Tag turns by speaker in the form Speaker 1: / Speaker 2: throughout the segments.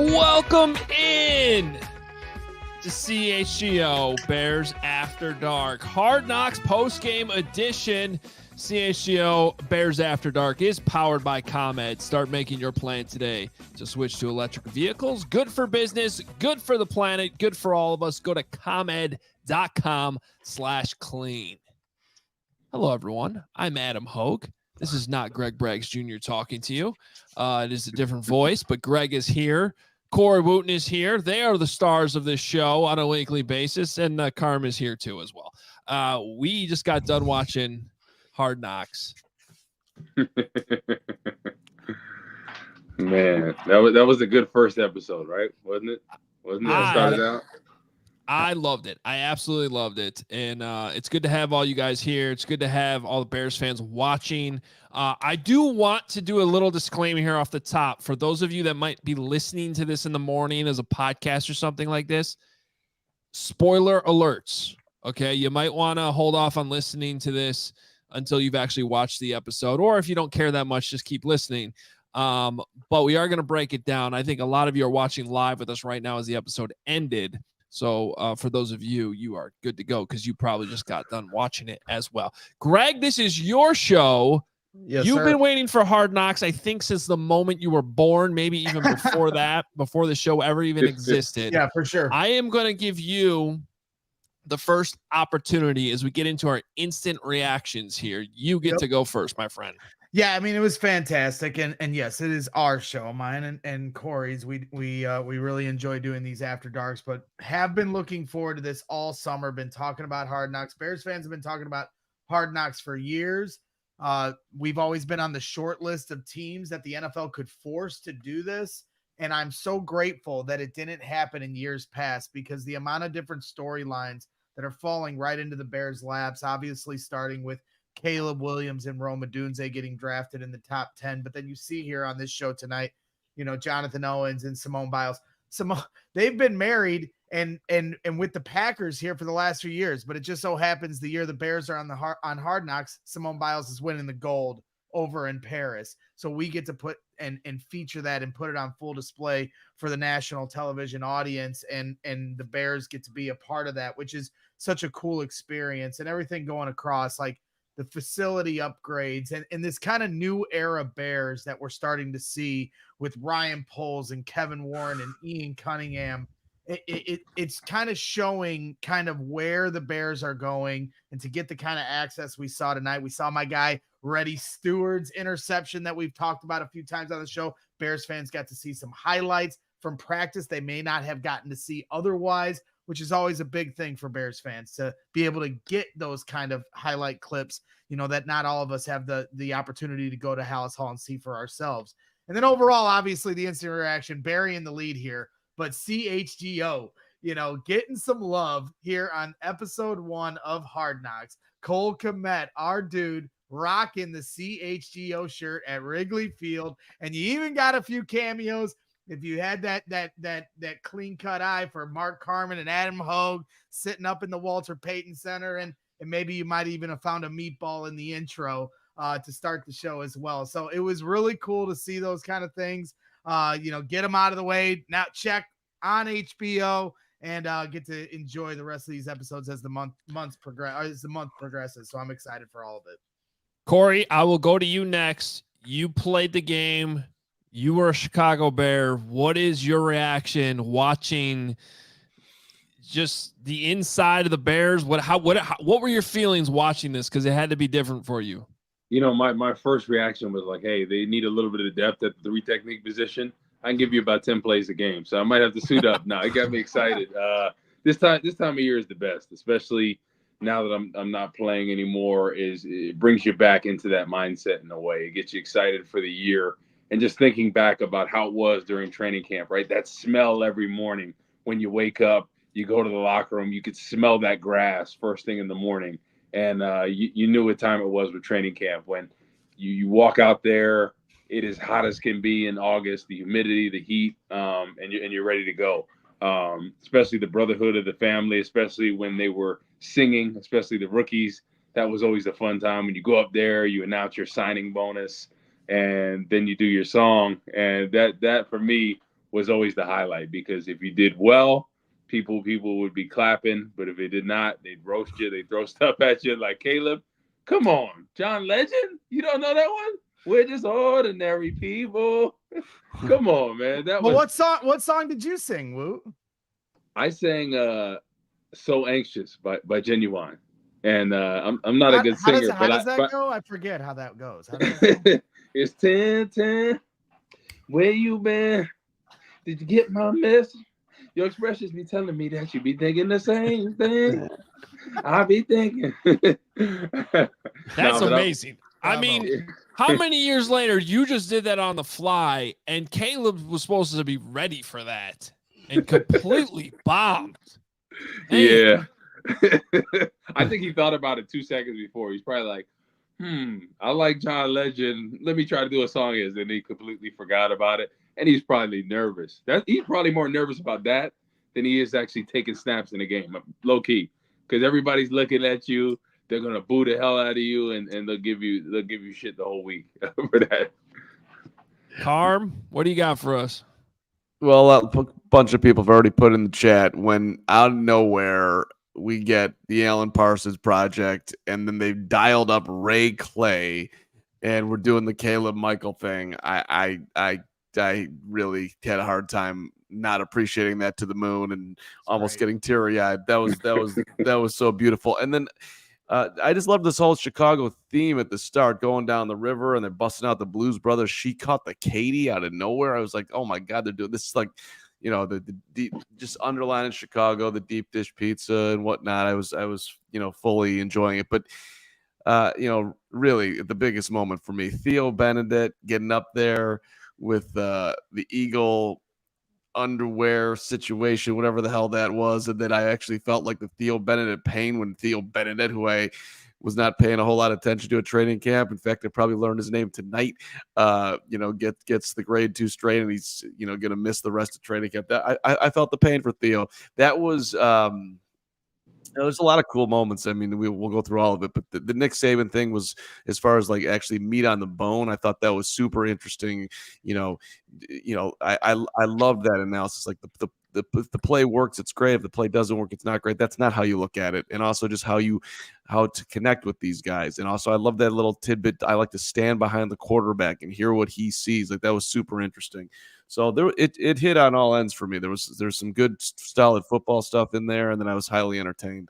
Speaker 1: Welcome in to CHGO Bears After Dark. Hard Knocks postgame edition. CHGO Bears After Dark is powered by ComEd. Start making your plan today to switch to electric vehicles. Good for business, good for the planet, good for all of us. Go to ComEd.com/clean. Hello, everyone. I'm Adam Hoge. This is not Greg Braggs Jr. talking to you. It is a different voice, but Greg is here. Corey Wootton is here. They are the stars of this show on a weekly basis, and Carman is here too as well. We just got done watching Hard Knocks.
Speaker 2: Man, that was a good first episode, right? Wasn't it? Wasn't it? Started out.
Speaker 1: I loved it. I absolutely loved it. And it's good to have all you guys here. It's good to have all the Bears fans watching. I do want to do a little disclaimer here off the top. For those of you that might be listening to this in the morning as a podcast or something like this, spoiler alerts. Okay, you might want to hold off on listening to this until you've actually watched the episode. Or if you don't care that much, just keep listening. But we are going to break it down. I think a lot of you are watching live with us right now as the episode ended. So for those of you, you are good to go because you probably just got done watching it as well. Greg, this is your show.
Speaker 3: Yes,
Speaker 1: You've
Speaker 3: sir.
Speaker 1: been waiting for Hard Knocks, I think, since the moment you were born, maybe even before that, before the show ever even existed.
Speaker 3: Yeah, for sure.
Speaker 1: I am going to give you the first opportunity as we get into our instant reactions here. You get to go first, my friend.
Speaker 3: Yeah, I mean, it was fantastic, and yes, it is our show, mine and Corey's. We really enjoy doing these after darks, but have been looking forward to this all summer. Been talking about Hard Knocks. Bears fans have been talking about Hard Knocks for years. We've always been on the short list of teams that the NFL could force to do this, and I'm so grateful that it didn't happen in years past because the amount of different storylines that are falling right into the Bears' laps, obviously starting with Caleb Williams and Odunze getting drafted in the top 10. But then you see here on this show tonight, you know, Jonathan Owens and Simone Biles. They've been married and with the Packers here for the last few years. But it just so happens the year the Bears are on Hard Knocks, Simone Biles is winning the gold over in Paris. So we get to put and feature that and put it on full display for the national television audience. And the Bears get to be a part of that, which is such a cool experience and everything going across, like the facility upgrades and this kind of new era Bears that we're starting to see with Ryan Poles and Kevin Warren and Ian Cunningham. It's kind of showing kind of where the Bears are going, and to get the kind of access we saw tonight. We saw my guy Reddy Steward's interception that we've talked about a few times on the show. Bears fans got to see some highlights from practice they may not have gotten to see otherwise, which is always a big thing for Bears fans to be able to get those kind of highlight clips, you know, that not all of us have the opportunity to go to Hallis Hall and see for ourselves. And then overall, obviously the instant reaction, Barry in the lead here, but CHGO, you know, getting some love here on episode 1 of Hard Knocks. Cole Kmet, our dude, rocking the CHGO shirt at Wrigley Field. And you even got a few cameos. If you had that clean cut eye for Mark Carman and Adam Hoge sitting up in the Walter Payton Center, and maybe you might even have found a meatball in the intro to start the show as well. So it was really cool to see those kind of things. You know, get them out of the way. Now check on HBO and get to enjoy the rest of these episodes as the month progresses. So I'm excited for all of it.
Speaker 1: Corey, I will go to you next. You played the game. You were a Chicago Bear. What is your reaction watching just the inside of the Bears? What were your feelings watching this? Because it had to be different for you.
Speaker 2: You know, my first reaction was like, hey, they need a little bit of depth at the 3 technique position. I can give you about 10 plays a game, so I might have to suit up now. It got me excited. This time of year is the best, especially now that I'm not playing anymore. It brings you back into that mindset in a way. It gets you excited for the year. And just thinking back about how it was during training camp, right? That smell every morning when you wake up, you go to the locker room, you could smell that grass first thing in the morning. And you knew what time it was with training camp. When you walk out there, it is hot as can be in August, the humidity, the heat, and you're ready to go. Especially the brotherhood of the family, especially when they were singing, especially the rookies. That was always a fun time. When you go up there, you announce your signing bonus, and then you do your song. And that for me was always the highlight, because if you did well, people would be clapping, but if it did not, they'd roast you, they'd throw stuff at you. Like, Caleb, come on, John Legend, you don't know that one? We're just ordinary people. Come on, man.
Speaker 3: What song did you sing, Woot?
Speaker 2: I sang "So Anxious" by Genuine, and I'm not a good singer.
Speaker 3: How does that go? I forget how that goes.
Speaker 2: It's 10-10. Where you been? Did you get my message? Your expressions be telling me that you be thinking the same thing. I be thinking.
Speaker 1: That's amazing. I mean, how many years later you just did that on the fly, and Caleb was supposed to be ready for that and completely bombed.
Speaker 2: Yeah. I think he thought about it 2 seconds before. He's probably like, I like John Legend. Let me try to do a song is, and he completely forgot about it. And he's probably nervous. He's probably more nervous about that than he is actually taking snaps in the game, low key. Because everybody's looking at you. They're gonna boo the hell out of you, and they'll give you shit the whole week for that.
Speaker 1: Carm, what do you got for us?
Speaker 4: Well, a bunch of people have already put in the chat, when out of nowhere we get the Alan Parsons Project, and then they've dialed up Ray Clay, and we're doing the Caleb Michael thing. I really had a hard time not appreciating that to the moon, and almost getting teary-eyed. That was so beautiful. And then I just love this whole Chicago theme at the start, going down the river, and they're busting out the Blues Brothers. She caught the Katie out of nowhere. I was like, oh my God, they're doing this. Is like, the deep, just underlining Chicago, the deep dish pizza and whatnot. I was fully enjoying it. But really the biggest moment for me, Theo Benedict getting up there with the Eagle underwear situation, whatever the hell that was, and then I actually felt like the Theo Benedict pain when Theo Benedict, who I was not paying a whole lot of attention to at training camp. In fact, I probably learned his name tonight. Gets the grade 2 strain, and he's going to miss the rest of training camp. That I felt the pain for Theo. That was there's a lot of cool moments. I mean, we'll go through all of it, but the Nick Saban thing was, as far as like actually meat on the bone, I thought that was super interesting. I loved that analysis. Like if the play works, it's great. If the play doesn't work, it's not great. That's not how you look at it. And also just how to connect with these guys. And also I love that little tidbit. I like to stand behind the quarterback and hear what he sees. Like that was super interesting. So it hit on all ends for me. There's some good solid football stuff in there, and then I was highly entertained.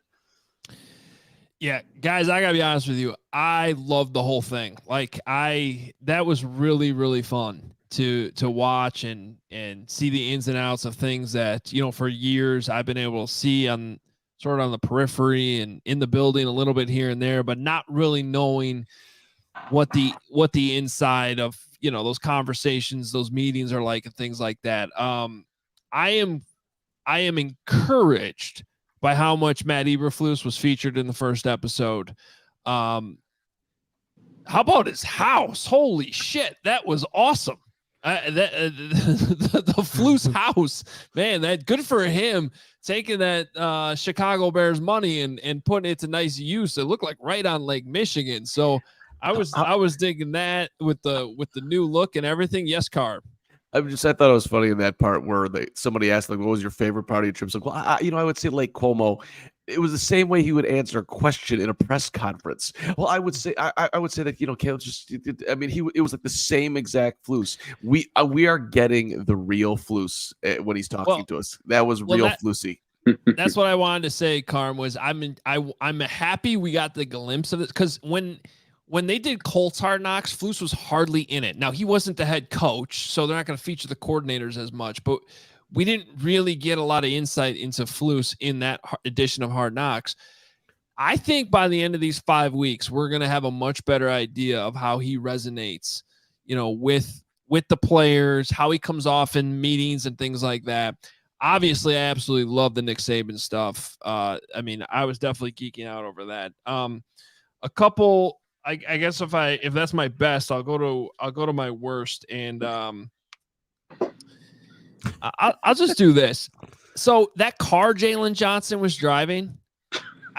Speaker 1: Yeah, guys, I gotta be honest with you. I loved the whole thing. Like that was really, really fun to watch and see the ins and outs of things that, for years I've been able to see on the periphery and in the building a little bit here and there, but not really knowing what the inside of, those conversations, those meetings are like, and things like that. I am encouraged by how much Matt Eberflus was featured in the first episode. How about his house? Holy shit, that was awesome. The Flus house, man, that good for him, taking that Chicago Bears money and putting it to nice use. It looked like right on Lake Michigan. So I was digging that with the new look and everything. Yes, Carb.
Speaker 4: I thought it was funny in that part where somebody asked, like, what was your favorite part of your trip? So, well, I would say Lake Como. It was the same way he would answer a question in a press conference. Well, I would say that, Caleb it was like the same exact Flus. We are getting the real Flus when he's talking to us. That was real Flusy.
Speaker 1: That's what I wanted to say, Carm, was I'm happy we got the glimpse of it, because when they did Colts Hard Knocks, Flus was hardly in it. Now, he wasn't the head coach, so they're not going to feature the coordinators as much, but we didn't really get a lot of insight into Flus in that edition of Hard Knocks. I think by the end of these 5 weeks, we're going to have a much better idea of how he resonates, with the players, how he comes off in meetings and things like that. Obviously, I absolutely love the Nick Saban stuff. I was definitely geeking out over that. A couple... I guess if that's my best, I'll go to my worst, and I'll just do this. So that car Jalen Johnson was driving,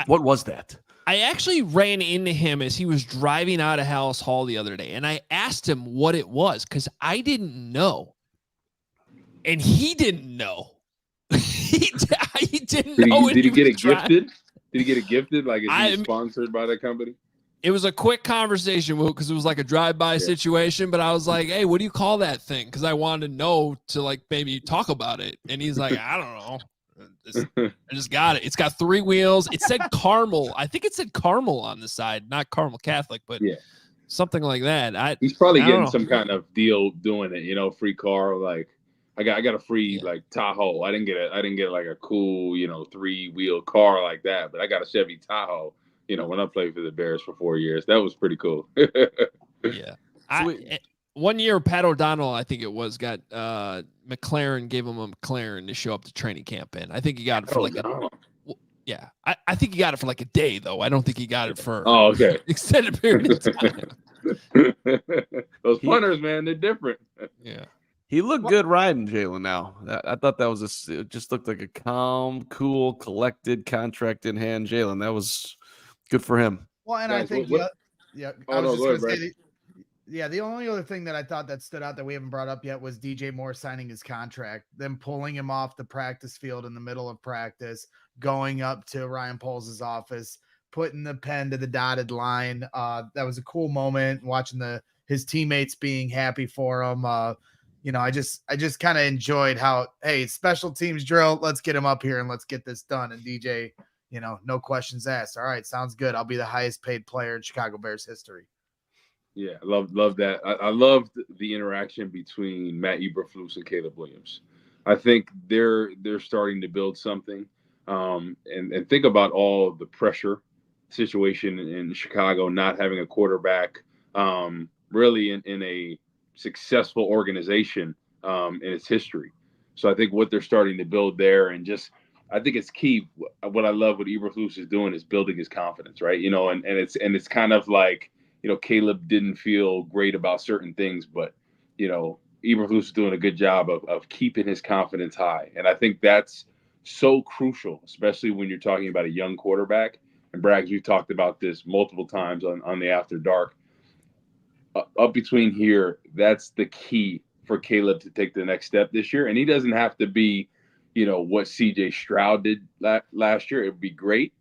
Speaker 4: what was that?
Speaker 1: I actually ran into him as he was driving out of Hallis Hall the other day, and I asked him what it was because I didn't know. and he didn't know. he didn't know.
Speaker 2: Did he get it gifted? Did he get it gifted? Like, is he sponsored by that company?
Speaker 1: It was a quick conversation because it was like a drive-by situation, but I was like, hey, what do you call that thing? Because I wanted to know to like maybe talk about it. And he's like, I don't know. I just got it. It's got 3 wheels. It said caramel. I think it said caramel on the side, not caramel Catholic, but something like that.
Speaker 2: He's probably getting some kind of deal doing it, free car. Like I got a free like Tahoe. I didn't get like a cool, 3-wheel car like that, but I got a Chevy Tahoe. When I played for the Bears for 4 years, that was pretty cool.
Speaker 1: Yeah. One year, Pat O'Donnell, I think it was, got McLaren, gave him a McLaren to show up to training camp in. I think he got it for I think he got it for like a day, though. I don't think he got it for extended period of time.
Speaker 2: Those punters, man, they're different.
Speaker 1: Yeah.
Speaker 4: He looked good riding Jalen now. I thought that was it just looked like a calm, cool, collected, contract in hand Jalen. That was good for him.
Speaker 3: Well, and I think, the only other thing that I thought that stood out that we haven't brought up yet was DJ Moore signing his contract, then pulling him off the practice field in the middle of practice, going up to Ryan Poles' office, putting the pen to the dotted line. That was a cool moment, watching his teammates being happy for him. I just kind of enjoyed how, hey, special teams drill. Let's get him up here and let's get this done. And DJ, no questions asked. All right, sounds good. I'll be the highest paid player in Chicago Bears history.
Speaker 2: Yeah, love that. I loved the interaction between Matt Eberflus and Caleb Williams. I think they're starting to build something. And think about all the pressure situation in Chicago, not having a quarterback, really in a successful organization in its history. So I think what they're starting to build there, and just I think it's key. What I love what Eberflus is doing is building his confidence, right? And it's kind of like, Caleb didn't feel great about certain things, but Eberflus is doing a good job of keeping his confidence high. And I think that's so crucial, especially when you're talking about a young quarterback. And Braggs, we've talked about this multiple times on the After Dark. Up between here, that's the key for Caleb to take the next step this year. And he doesn't have to be, what CJ Stroud did last year. It would be great.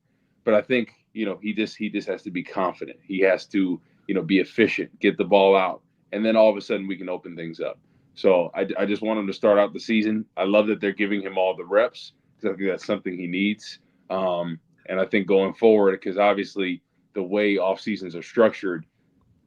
Speaker 2: But I think, he just has to be confident. He has to, be efficient, get the ball out. And then all of a sudden we can open things up. So I just want him to start out the season. I love that they're giving him all the reps, because I think that's something he needs. And I think going forward, because obviously the way off seasons are structured,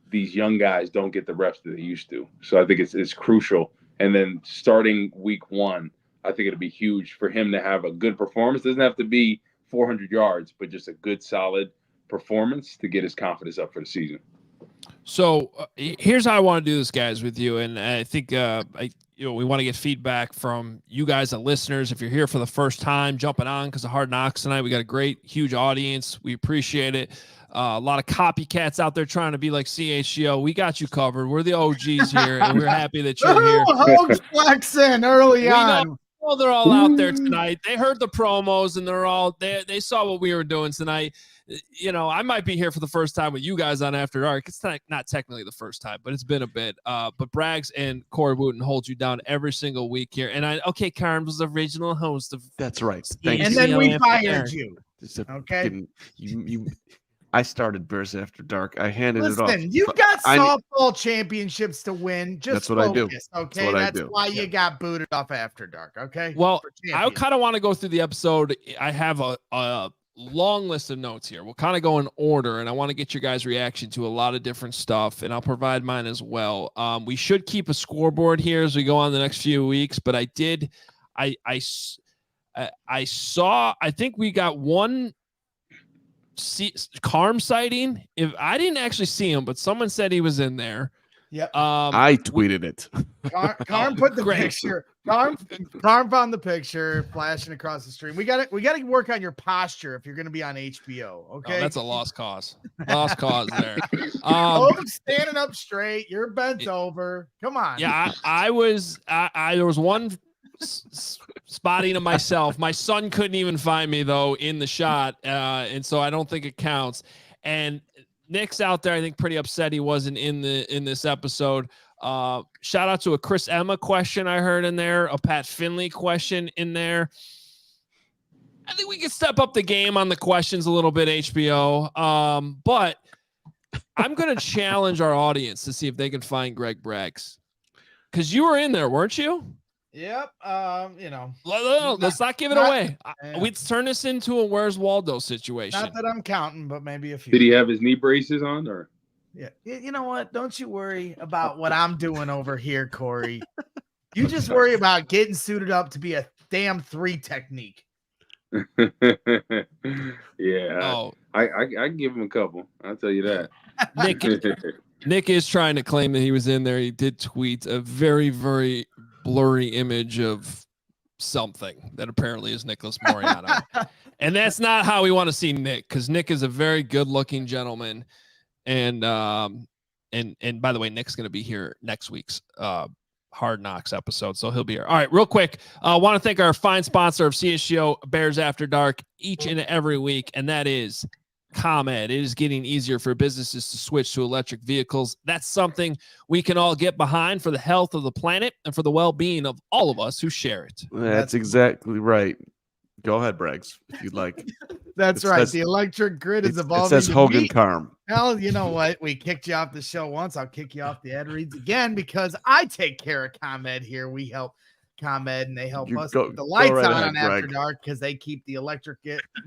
Speaker 2: these young guys don't get the reps that they used to. So I think it's crucial. And then starting week 1, I think it'll be huge for him to have a good performance. It doesn't have to be 400 yards, but just a good, solid performance to get his confidence up for the season.
Speaker 1: So here's how I want to do this, guys, with you. And I think, we want to get feedback from you guys, the listeners. If you're here for the first time, jumping on because of Hard Knocks tonight, we got a great, huge audience. We appreciate it. A lot of copycats out there trying to be like CHGO. We got you covered. We're the OGs here, and we're happy that you're here.
Speaker 3: Hoge flexing early on.
Speaker 1: Well, they're all out there tonight. They heard the promos, and they're all they saw what we were doing tonight. I might be here for the first time with you guys on After Dark. It's not technically the first time, but it's been a bit. But Braggs and Corey Wootton hold you down every single week here. And Carman was the original host of.
Speaker 4: That's right.
Speaker 3: And then we fired you. Okay.
Speaker 4: I started Bears After Dark. I handed it off.
Speaker 3: Listen, you've got softball championships to win. Just
Speaker 4: that's what
Speaker 3: focus,
Speaker 4: I do.
Speaker 3: Okay, that's why you got booted off After Dark. Okay.
Speaker 1: Well, I kind of want to go through the episode. I have a long list of notes here. We'll kind of go in order, and I want to get your guys' reaction to a lot of different stuff, and I'll provide mine as well. We should keep a scoreboard here as we go on the next few weeks, but I saw. I think we got one. Carm sighting. If I didn't actually see him, but someone said he was in there.
Speaker 3: Yep.
Speaker 4: I tweeted it.
Speaker 3: Carm put the picture. Carm found the picture flashing across the stream. We got to work on your posture if you're going to be on HBO. Okay.
Speaker 1: Oh, that's a lost cause. Lost cause there.
Speaker 3: Standing up straight. You're bent over. Come on.
Speaker 1: Yeah, I was. There was one spotting of myself. My son couldn't even find me though in the shot, and so I don't think it counts. And Nick's out there, I think, pretty upset he wasn't in this episode. Shout out to a Chris Emma question I heard in there, a Pat Finley question in there. I think we can step up the game on the questions a little bit, HBO. But I'm going to challenge our audience to see if they can find Greg Braggs. Because you were in there, weren't you?
Speaker 3: Yep.
Speaker 1: Let's not give it away. We'd turn this into a Where's Waldo situation.
Speaker 3: Not that I'm counting, but maybe a few.
Speaker 2: Did he have his knee braces on, or?
Speaker 3: Yeah. You know what? Don't you worry about what I'm doing over here, Corey. You just worry about getting suited up to be a damn 3 technique.
Speaker 2: Yeah.
Speaker 1: Oh,
Speaker 2: I can give him a couple. I'll tell you that.
Speaker 1: Nick is trying to claim that he was in there. He did tweet a very, very blurry image of something that apparently is Nicholas Moriano. And that's not how we want to see Nick, because Nick is a very good-looking gentleman. And by the way, Nick's going to be here next week's Hard Knocks episode, so he'll be here. All right, real quick, I want to thank our fine sponsor of CHGO Bears After Dark each and every week, and that is ComEd. It is getting easier for businesses to switch to electric vehicles. That's something we can all get behind for the health of the planet and for the well-being of all of us who share it.
Speaker 4: That's exactly right. Go ahead, Braggs, if you'd like.
Speaker 3: That's right. The electric grid is evolving.
Speaker 4: It says Hogan Carm.
Speaker 3: Hell, you know what? We kicked you off the show once. I'll kick you off the ad reads again because I take care of ComEd here. We help ComEd, and they help us keep the lights on After Dark because they keep the electric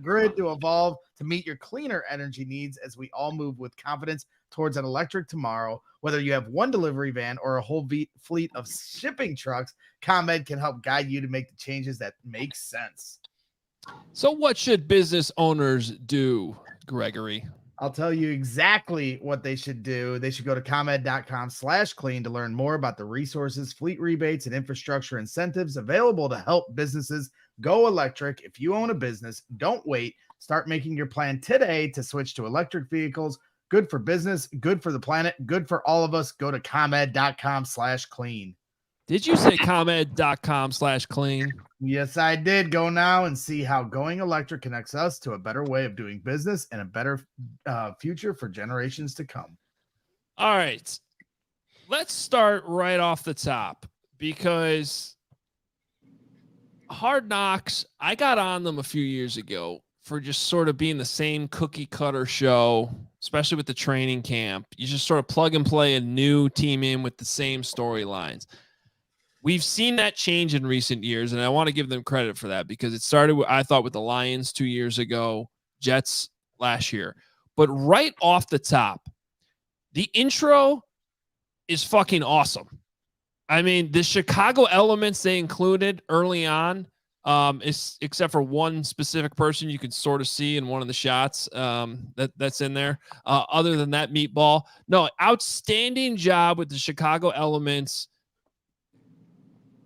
Speaker 3: grid to evolve to meet your cleaner energy needs as we all move with confidence towards an electric tomorrow. Whether you have one delivery van or a whole fleet of shipping trucks, ComEd can help guide you to make the changes that make sense.
Speaker 1: So what should business owners do, Gregory?
Speaker 3: I'll tell you exactly what they should do. They should go to ComEd.com/clean to learn more about the resources, fleet rebates, and infrastructure incentives available to help businesses go electric. If you own a business, don't wait. Start making your plan today to switch to electric vehicles. Good for business, good for the planet, good for all of us. Go to ComEd.com/clean.
Speaker 1: Did you say ComEd.com/clean?
Speaker 3: Yes, I did. Go now and see how going electric connects us to a better way of doing business and a better future for generations to come.
Speaker 1: All right. Let's start right off the top because Hard Knocks, I got on them a few years ago for just sort of being the same cookie cutter show, especially with the training camp. You just sort of plug and play a new team in with the same storylines. We've seen that change in recent years, and I want to give them credit for that because it started, I thought, with the Lions 2 years ago, Jets last year. But right off the top, the intro is fucking awesome. I mean, the Chicago elements they included early on, except for one specific person you can sort of see in one of the shots that's in there. Other than that, Meatball. No, outstanding job with the Chicago elements.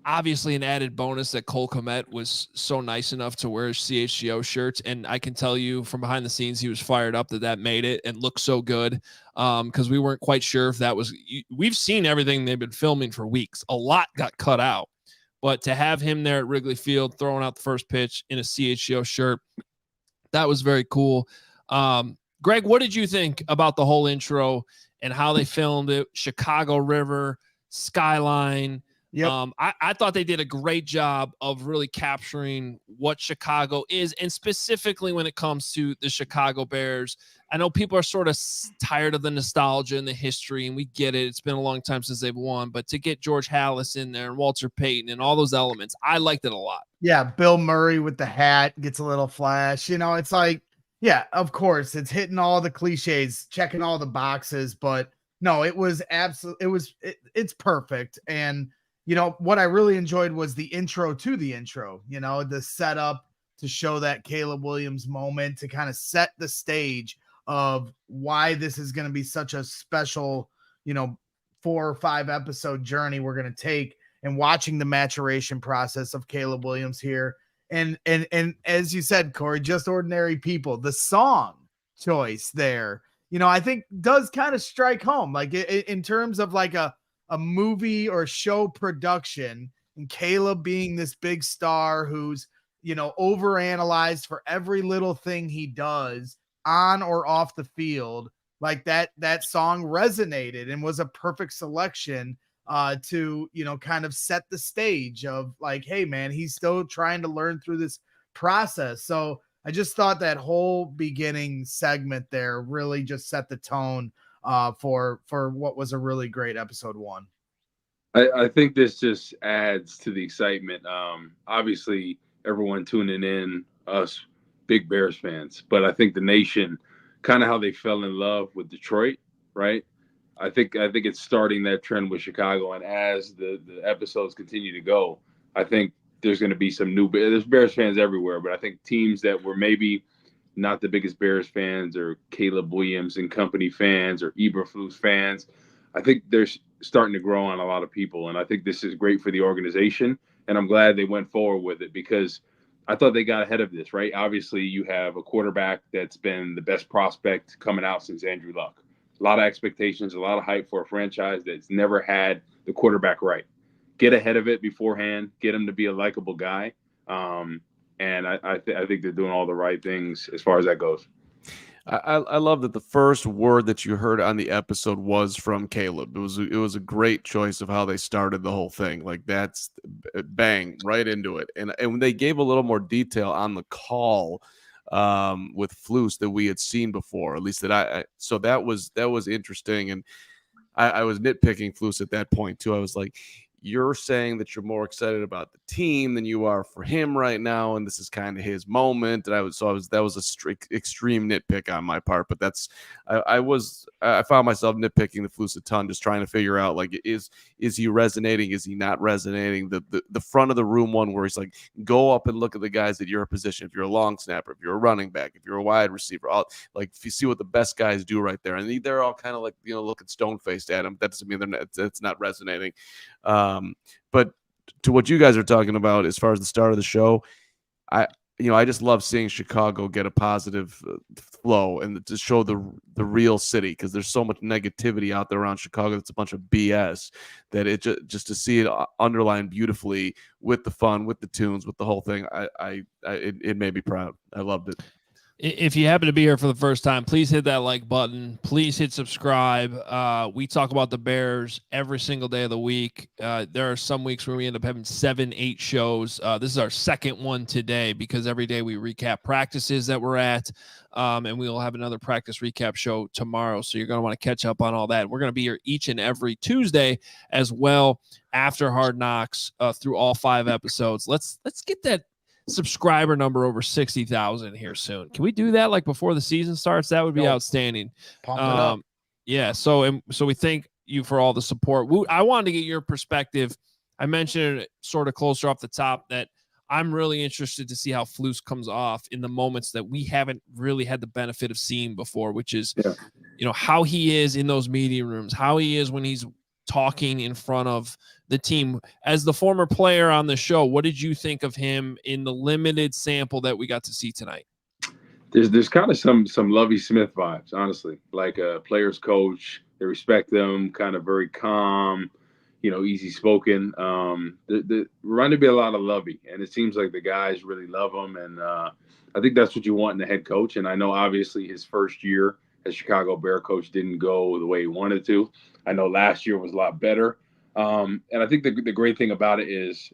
Speaker 1: Obviously, an added bonus that Cole Kmet was so nice enough to wear CHGO shirts. And I can tell you from behind the scenes, he was fired up that made it and looked so good because we weren't quite sure if that was – we've seen everything they've been filming for weeks. A lot got cut out. But to have him there at Wrigley Field throwing out the first pitch in a CHGO shirt, that was very cool. Greg, what did you think about the whole intro and how they filmed it? Chicago River, skyline –
Speaker 3: Yep.
Speaker 1: I thought they did a great job of really capturing what Chicago is, and specifically when it comes to the Chicago Bears. I know people are sort of tired of the nostalgia and the history, and we get it. It's been a long time since they've won, but to get George Halas in there and Walter Payton and all those elements, I liked it a lot.
Speaker 3: Yeah, Bill Murray with the hat gets a little flash. You know, it's like, yeah, of course, it's hitting all the cliches, checking all the boxes, but no, it was absolutely, it's perfect. And you know, what I really enjoyed was the intro to the intro, you know, the setup to show that Caleb Williams moment to kind of set the stage of why this is going to be such a special, you know, 4 or 5 episode journey we're going to take and watching the maturation process of Caleb Williams here. And as you said, Corey, just ordinary people, the song choice there, you know, I think does kind of strike home, like in terms of like a movie or show production, and Caleb being this big star who's, you know, overanalyzed for every little thing he does on or off the field. Like that song resonated and was a perfect selection to, kind of set the stage of like, hey man, he's still trying to learn through this process. So I just thought that whole beginning segment there really just set the tone for what was a really great episode 1.
Speaker 2: I think this just adds to the excitement. Obviously, everyone tuning in, us big Bears fans, but I think the nation, kind of how they fell in love with Detroit, right? I think it's starting that trend with Chicago, and as the episodes continue to go, I think there's going to be some there's Bears fans everywhere, but I think teams that were maybe not the biggest Bears fans or Caleb Williams and company fans or Eberflus fans, I think they're starting to grow on a lot of people. And I think this is great for the organization. And I'm glad they went forward with it because I thought they got ahead of this, right? Obviously, you have a quarterback that's been the best prospect coming out since Andrew Luck. A lot of expectations, a lot of hype for a franchise that's never had the quarterback right. Get ahead of it beforehand, get him to be a likable guy. And I think they're doing all the right things as far as that goes.
Speaker 4: I love that the first word that you heard on the episode was from Caleb. It was a great choice of how they started the whole thing. Like that's bang right into it. And when they gave a little more detail on the call with Flus that we had seen before, at least so that was interesting. And I was nitpicking Flus at that point too. I was like, you're saying that you're more excited about the team than you are for him right now, and this is kind of his moment. And that was a strict extreme nitpick on my part, but I found myself nitpicking the Flus a ton, just trying to figure out like is he resonating, is he not resonating? The front of the room one where he's like, go up and look at the guys at your position. If you're a long snapper, if you're a running back, if you're a wide receiver, like if you see what the best guys do right there, and they're all kind of like looking stone faced at him. That doesn't mean it's not resonating. But to what you guys are talking about as far as the start of the show, I just love seeing Chicago get a positive flow and to show the real city, because there's so much negativity out there around Chicago that's a bunch of BS that it just to see it underlined beautifully with the fun, with the tunes, with the whole thing. It made me proud. I loved it.
Speaker 1: If you happen to be here for the first time, please hit that like button. Please hit subscribe. We talk about the Bears every single day of the week. There are some weeks where we end up having 7-8 shows. This is our second one today because every day we recap practices that we're at, and we will have another practice recap show tomorrow. So you're going to want to catch up on all that. We're going to be here each and every Tuesday as well after Hard Knocks through all 5 episodes. Let's get that subscriber number over 60,000 here soon. Can we do that like before the season starts? That would be outstanding.
Speaker 3: Pump it up.
Speaker 1: Yeah. So we thank you for all the support. I wanted to get your perspective. I mentioned it sort of closer off the top that I'm really interested to see how Flus comes off in the moments that we haven't really had the benefit of seeing before, which is, how he is in those meeting rooms, how he is when he's talking in front of the team. As the former player on the show, what did you think of him in the limited sample that we got to see tonight?
Speaker 2: There's kind of some Lovie Smith vibes, honestly, like a player's coach. They respect him, kind of very calm, easy spoken. Reminded me a lot of Lovie, and it seems like the guys really love him, and I think that's what you want in a head coach. And I know obviously his first year as Chicago Bear coach didn't go the way he wanted to. I know last year was a lot better. And I think the great thing about it is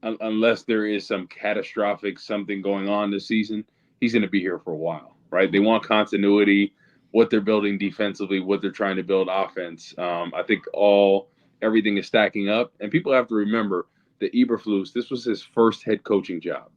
Speaker 2: unless there is some catastrophic something going on this season, he's going to be here for a while, right? They want continuity, what they're building defensively, what they're trying to build offense. I think everything is stacking up. And people have to remember that Eberflus, this was his first head coaching job.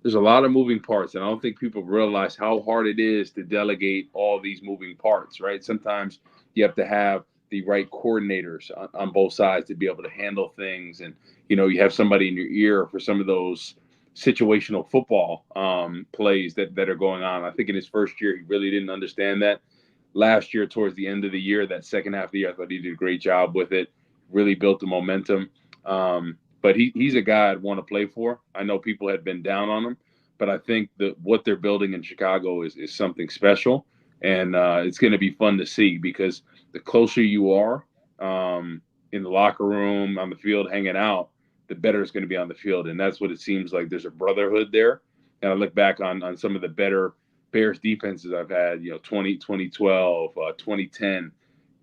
Speaker 2: There's a lot of moving parts, and I don't think people realize how hard it is to delegate all these moving parts, right? Sometimes you have to have the right coordinators on both sides to be able to handle things. And, you have somebody in your ear for some of those situational football plays that are going on. I think in his first year, he really didn't understand that. Last year, towards the end of the year, that second half of the year, I thought he did a great job with it, really built the momentum. But he's a guy I'd want to play for. I know people had been down on him, but I think that what they're building in Chicago is something special. And it's going to be fun to see because the closer you are in the locker room, on the field, hanging out, the better it's going to be on the field. And that's what it seems like. There's a brotherhood there. And I look back on some of the better Bears defenses I've had, 2012, 2010.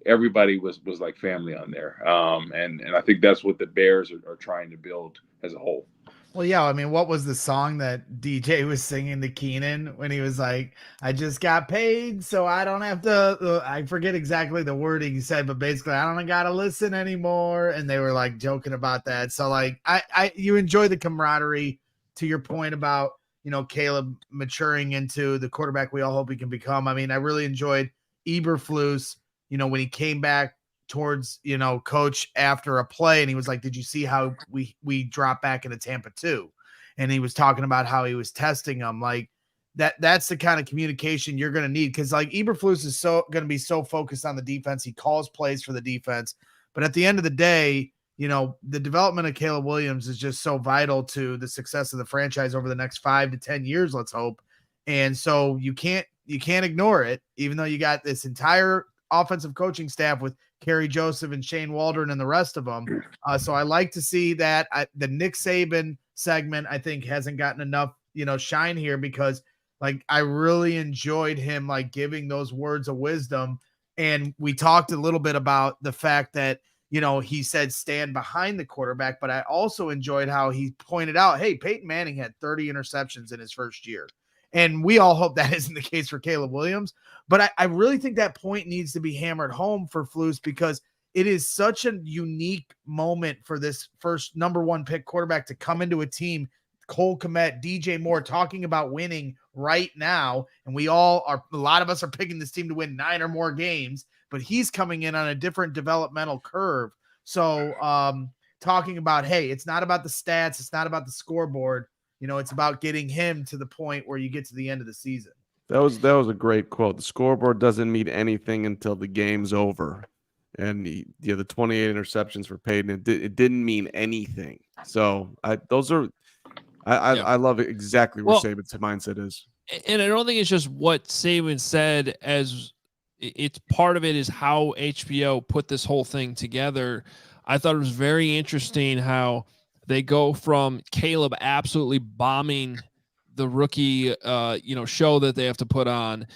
Speaker 2: everybody was like family on there. And I think that's what the Bears are trying to build as a whole.
Speaker 3: Well, yeah, I mean, what was the song that DJ was singing to Keenan when he was like, I just got paid, so I don't have to, I forget exactly the wording he said, but basically, I don't got to listen anymore. And they were like joking about that. So, like, you enjoy the camaraderie, to your point about, Caleb maturing into the quarterback we all hope he can become. I mean, I really enjoyed Eberflus, when he came back towards coach after a play, and he was like, did you see how we dropped back into Tampa 2? And he was talking about how he was testing them. Like that's the kind of communication you're going to need, because like Eberflus is so going to be so focused on the defense. He calls plays for the defense, but at the end of the day, the development of Caleb Williams is just so vital to the success of the franchise over the next 5 to 10 years, let's hope. And so you can't ignore it, even though you got this entire offensive coaching staff with Kerry Joseph and Shane Waldron and the rest of them. So I like to see that. The Nick Saban segment, I think, hasn't gotten enough, shine here, because like I really enjoyed him like giving those words of wisdom. And we talked a little bit about the fact that, he said stand behind the quarterback, but I also enjoyed how he pointed out, hey, Peyton Manning had 30 interceptions in his first year. And we all hope that isn't the case for Caleb Williams. But I really think that point needs to be hammered home for Flus, because it is such a unique moment for this first number 1 pick quarterback to come into a team. Cole Kmet, DJ Moore talking about winning right now. And a lot of us are picking this team to win 9 or more games, but he's coming in on a different developmental curve. So talking about, hey, it's not about the stats. It's not about the scoreboard. It's about getting him to the point where you get to the end of the season.
Speaker 4: That was a great quote. The scoreboard doesn't mean anything until the game's over. And the 28 interceptions for Peyton, it didn't mean anything. So I love exactly where Saban's mindset is.
Speaker 1: And I don't think it's just what Saban said, as it's part of it is how HBO put this whole thing together. I thought it was very interesting how they go from Caleb absolutely bombing the rookie, show that they have to put on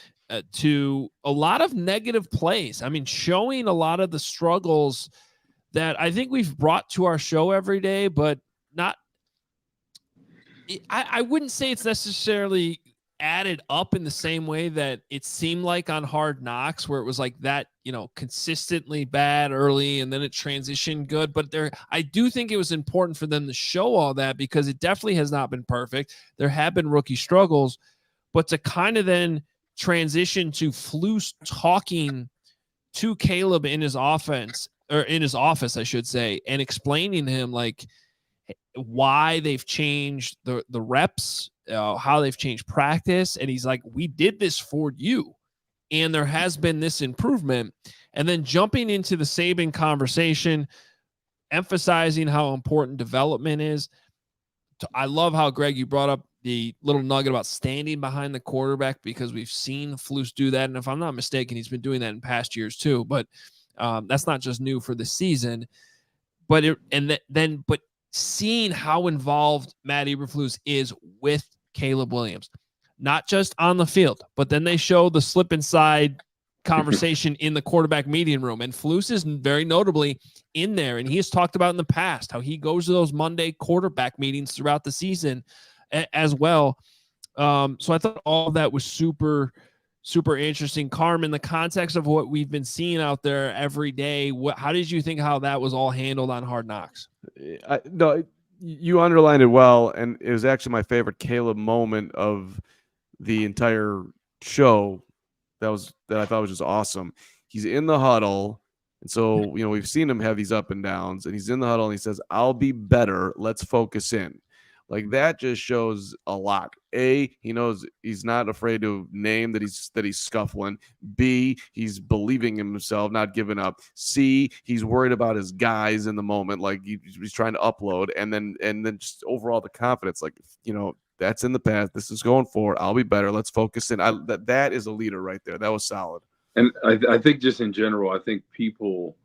Speaker 1: to a lot of negative plays. I mean, showing a lot of the struggles that I think we've brought to our show every day, but not. I wouldn't say it's necessarily added up in the same way that it seemed like on Hard Knocks, where it was like that, consistently bad early and then it transitioned good. But I do think it was important for them to show all that, because it definitely has not been perfect. There have been rookie struggles, but to kind of then transition to Flus talking to Caleb in his offense, or in his office, I should say, and explaining to him like why they've changed the reps, how they've changed practice. And he's like, we did this for you, and there has been this improvement. And then jumping into the Saban conversation, emphasizing how important development is. I love how, Greg, you brought up the little nugget about standing behind the quarterback, because we've seen Flus do that. And if I'm not mistaken, he's been doing that in past years too, but that's not just new for the season. But seeing how involved Matt Eberflus is with Caleb Williams, not just on the field, but then they show the slip inside conversation in the quarterback meeting room. And Flus is very notably in there. And he has talked about in the past how he goes to those Monday quarterback meetings throughout the season as well. So I thought all of that was super, super interesting. Carman, the context of what we've been seeing out there every day, how did you think how that was all handled on Hard Knocks?
Speaker 4: No, you underlined it well, and it was actually my favorite Caleb moment of the entire show. That I thought was just awesome. He's in the huddle, and so we've seen him have these up and downs, and he's in the huddle and he says, "I'll be better. Let's focus in." Like that just shows a lot. A, he knows he's not afraid to name that he's scuffling. B, he's believing in himself, not giving up. C, he's worried about his guys in the moment, like he's trying to upload, and then just overall the confidence, like that's in the past. This is going forward. I'll be better. Let's focus in. That is a leader right there. That was solid.
Speaker 2: And I think just in general, I think people,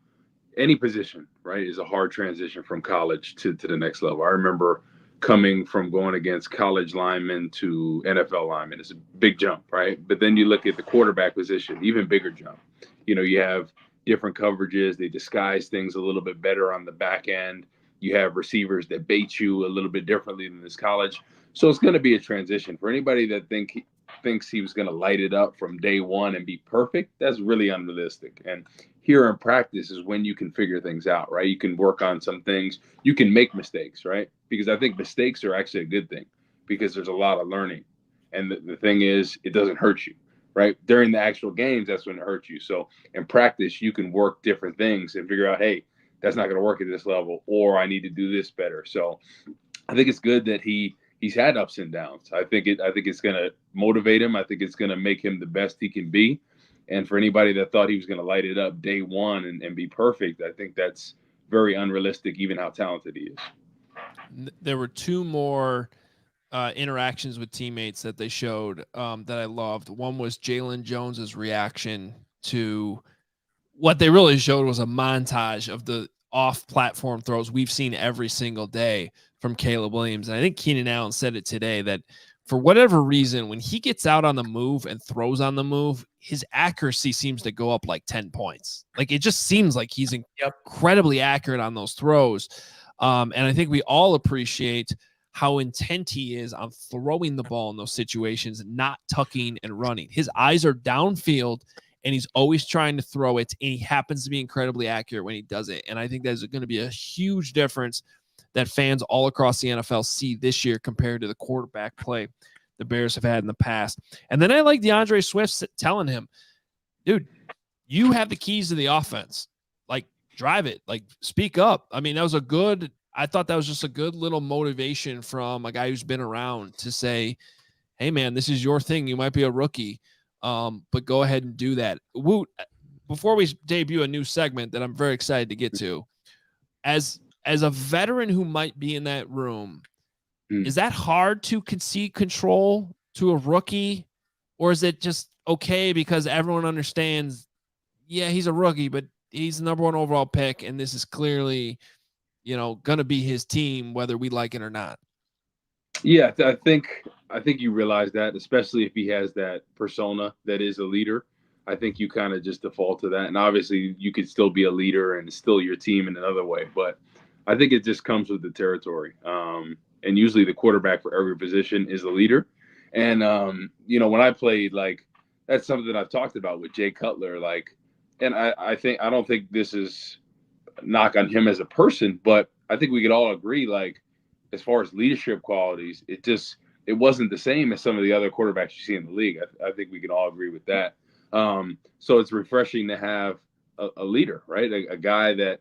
Speaker 2: any position, right, is a hard transition from college to the next level. I remember coming from going against college linemen to NFL linemen. It's a big jump, right? But then you look at the quarterback position, even bigger jump. You have different coverages. They disguise things a little bit better on the back end. You have receivers that bait you a little bit differently than this college. So it's going to be a transition for anybody that thinks he was going to light it up from day one and be perfect. That's really unrealistic. And here in practice is when you can figure things out, right? You can work on some things. You can make mistakes, right? Because I think mistakes are actually a good thing because there's a lot of learning. And the thing is, it doesn't hurt you, right? During the actual games, that's when it hurts you. So in practice, you can work different things and figure out, hey, that's not going to work at this level, or I need to do this better. So I think it's good that he's had ups and downs. I think it's going to motivate him. I think it's going to make him the best he can be. And for anybody that thought he was going to light it up day one and be perfect, I think that's very unrealistic, even how talented he is.
Speaker 1: There were two more interactions with teammates that they showed that I loved. One was Jalen Jones's reaction to what they really showed was a montage of the off-platform throws we've seen every single day from Caleb Williams. And I think Keenan Allen said it today that for whatever reason, when he gets out on the move and throws on the move, his accuracy seems to go up like 10 points. Like it just seems like he's incredibly accurate on those throws. And I think we all appreciate how intent he is on throwing the ball in those situations, not tucking and running. His eyes are downfield, and he's always trying to throw it, and he happens to be incredibly accurate when he does it. And I think there's going to be a huge difference that fans all across the NFL see this year compared to the quarterback play the Bears have had in the past. And then I like DeAndre Swift telling him, dude, you have the keys to the offense. Like, drive it. Like, speak up. I mean, I thought that was just a good little motivation from a guy who's been around to say, hey, man, this is your thing. You might be a rookie. But go ahead and do that. Woot, before we debut a new segment that I'm very excited to get to, as a veteran who might be in that room, is that hard to concede control to a rookie, or is it just okay because everyone understands, yeah, he's a rookie, but he's the number one overall pick, and this is clearly, going to be his team, whether we like it or not?
Speaker 2: Yeah, I think you realize that, especially if he has that persona that is a leader. I think you kind of just default to that. And obviously you could still be a leader and it's still your team in another way. But I think it just comes with the territory. And usually the quarterback for every position is a leader. And, when I played, like, that's something that I've talked about with Jay Cutler. Like, and I don't think this is a knock on him as a person, but I think we could all agree, like, as far as leadership qualities, it wasn't the same as some of the other quarterbacks you see in the league. I think we can all agree with that. So it's refreshing to have a leader, right? A guy that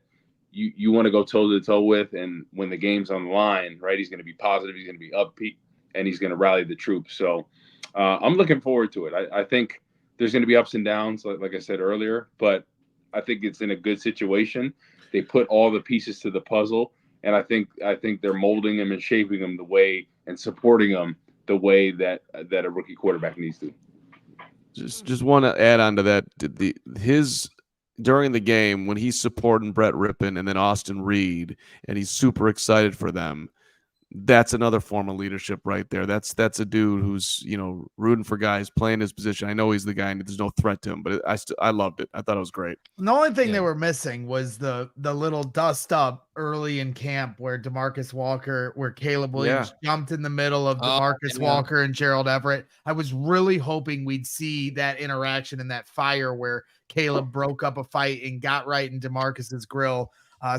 Speaker 2: you want to go toe to toe with. And when the game's on the line, right, he's going to be positive, he's going to be upbeat, and he's going to rally the troops. So I'm looking forward to it. I think there's going to be ups and downs, like I said earlier, but I think it's in a good situation. They put all the pieces to the puzzle. And I think they're molding him and shaping him the way and supporting him the way that a rookie quarterback needs to.
Speaker 4: Just want to add on to that. His during the game when he's supporting Brett Rippon and then Austin Reed, and he's super excited for them. That's another form of leadership right there. That's a dude who's rooting for guys playing his position. I know he's the guy and there's no threat to him, but I loved it. I thought it was great.
Speaker 3: The only thing they were missing was the little dust up early in camp where Caleb Williams jumped in the middle of DeMarcus Walker and Gerald Everett. I was really hoping we'd see that interaction and that fire where Caleb broke up a fight and got right in DeMarcus's grill.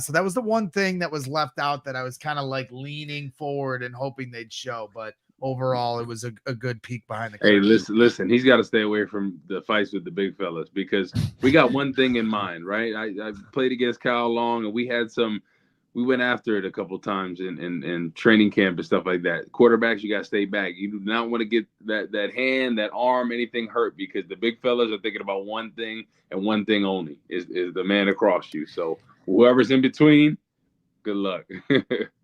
Speaker 3: So that was the one thing that was left out that I was kind of like leaning forward and hoping they'd show. But overall, it was a good peek behind the curtain.
Speaker 2: Hey, listen, he's got to stay away from the fights with the big fellas because we got one thing in mind, right? I played against Kyle Long, and we went after it a couple times in training camp and stuff like that. Quarterbacks, you got to stay back. You do not want to get that hand, that arm, anything hurt because the big fellas are thinking about one thing and one thing only is the man across you. So whoever's in between, good luck.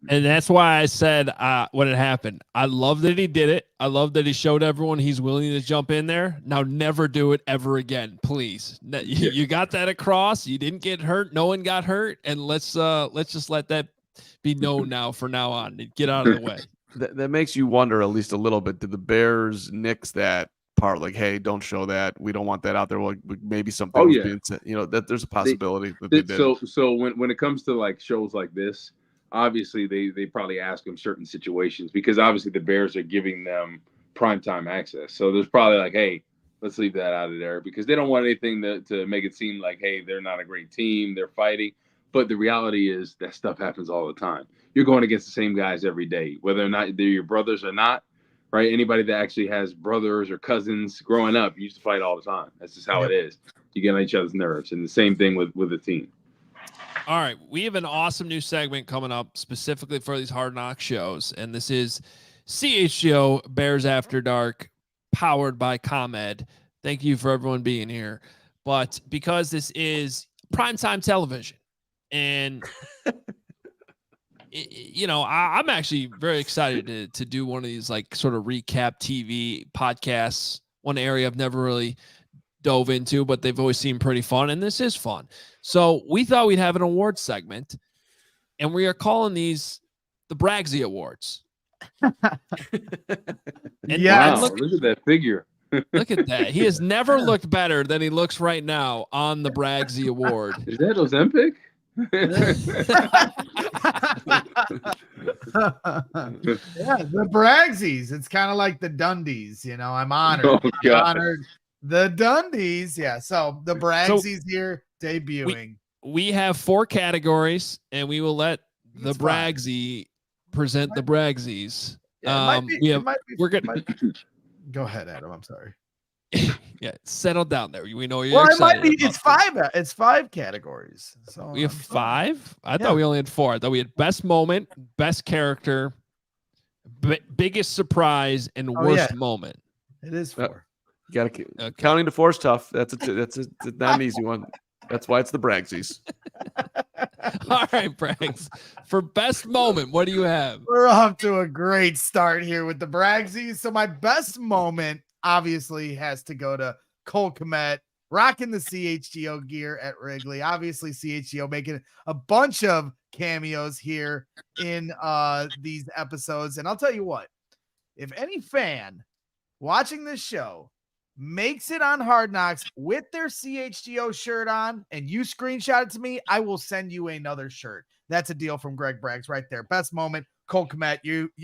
Speaker 1: And that's why I said when it happened, I love that he did it. I love that he showed everyone he's willing to jump in there. Now never do it ever again, please. You got that across. You didn't get hurt. No one got hurt. And let's just let that be known now from now on and get out of the way.
Speaker 4: That makes you wonder at least a little bit. Did the Bears nix that part, like, hey, don't show that. We don't want that out there. Like maybe something
Speaker 2: Oh
Speaker 4: was
Speaker 2: yeah.
Speaker 4: being said. That there's a possibility that they did.
Speaker 2: So when it comes to like shows like this, obviously they probably ask them certain situations because obviously the Bears are giving them primetime access. So there's probably like, hey, let's leave that out of there because they don't want anything to make it seem like, hey, they're not a great team, they're fighting. But the reality is that stuff happens all the time. You're going against the same guys every day, whether or not they're your brothers or not, right? Anybody that actually has brothers or cousins growing up used to fight all the time. That's just how it is. You get on each other's nerves. And the same thing with the team.
Speaker 1: All right. We have an awesome new segment coming up specifically for these Hard Knock shows. And this is CHGO Bears After Dark, powered by ComEd. Thank you for everyone being here. But because this is primetime television, and I'm actually very excited to do one of these like sort of recap TV podcasts. One area I've never really dove into, but they've always seemed pretty fun, and this is fun. So we thought we'd have an award segment, and we are calling these the Braggsy Awards.
Speaker 3: Yeah,
Speaker 2: look at that figure.
Speaker 1: Look at that. He has never looked better than he looks right now on the Braggsy Award.
Speaker 2: Is that Ozempic?
Speaker 3: Yeah, the Braggsies. It's kind of like the Dundies, I'm honored.
Speaker 2: Oh,
Speaker 3: I'm honored. The Dundies, yeah. So the Braggsies here debuting.
Speaker 1: We have 4 categories, and we will let the Braggsy present the Braggsies. We're gonna
Speaker 3: go ahead, Adam. I'm sorry.
Speaker 1: Yeah, settle down there. We know you're excited.
Speaker 3: It's 5. It's 5 categories. So
Speaker 1: we have 5. I thought we only had 4. I thought we had best moment, best character, biggest surprise, and worst moment.
Speaker 3: It is 4.
Speaker 4: You gotta counting to 4 is tough. That's not an easy one. That's why it's the Braggsies.
Speaker 1: All right, Braggs. For best moment, what do you have?
Speaker 3: We're off to a great start here with the Braggsies. So my best moment obviously has to go to Cole Kmet rocking the CHGO gear at Wrigley. Obviously, CHGO making a bunch of cameos here in these episodes. And I'll tell you what, if any fan watching this show makes it on Hard Knocks with their CHGO shirt on and you screenshot it to me, I will send you another shirt. That's a deal from Greg Braggs right there. Best moment, Cole Kmet.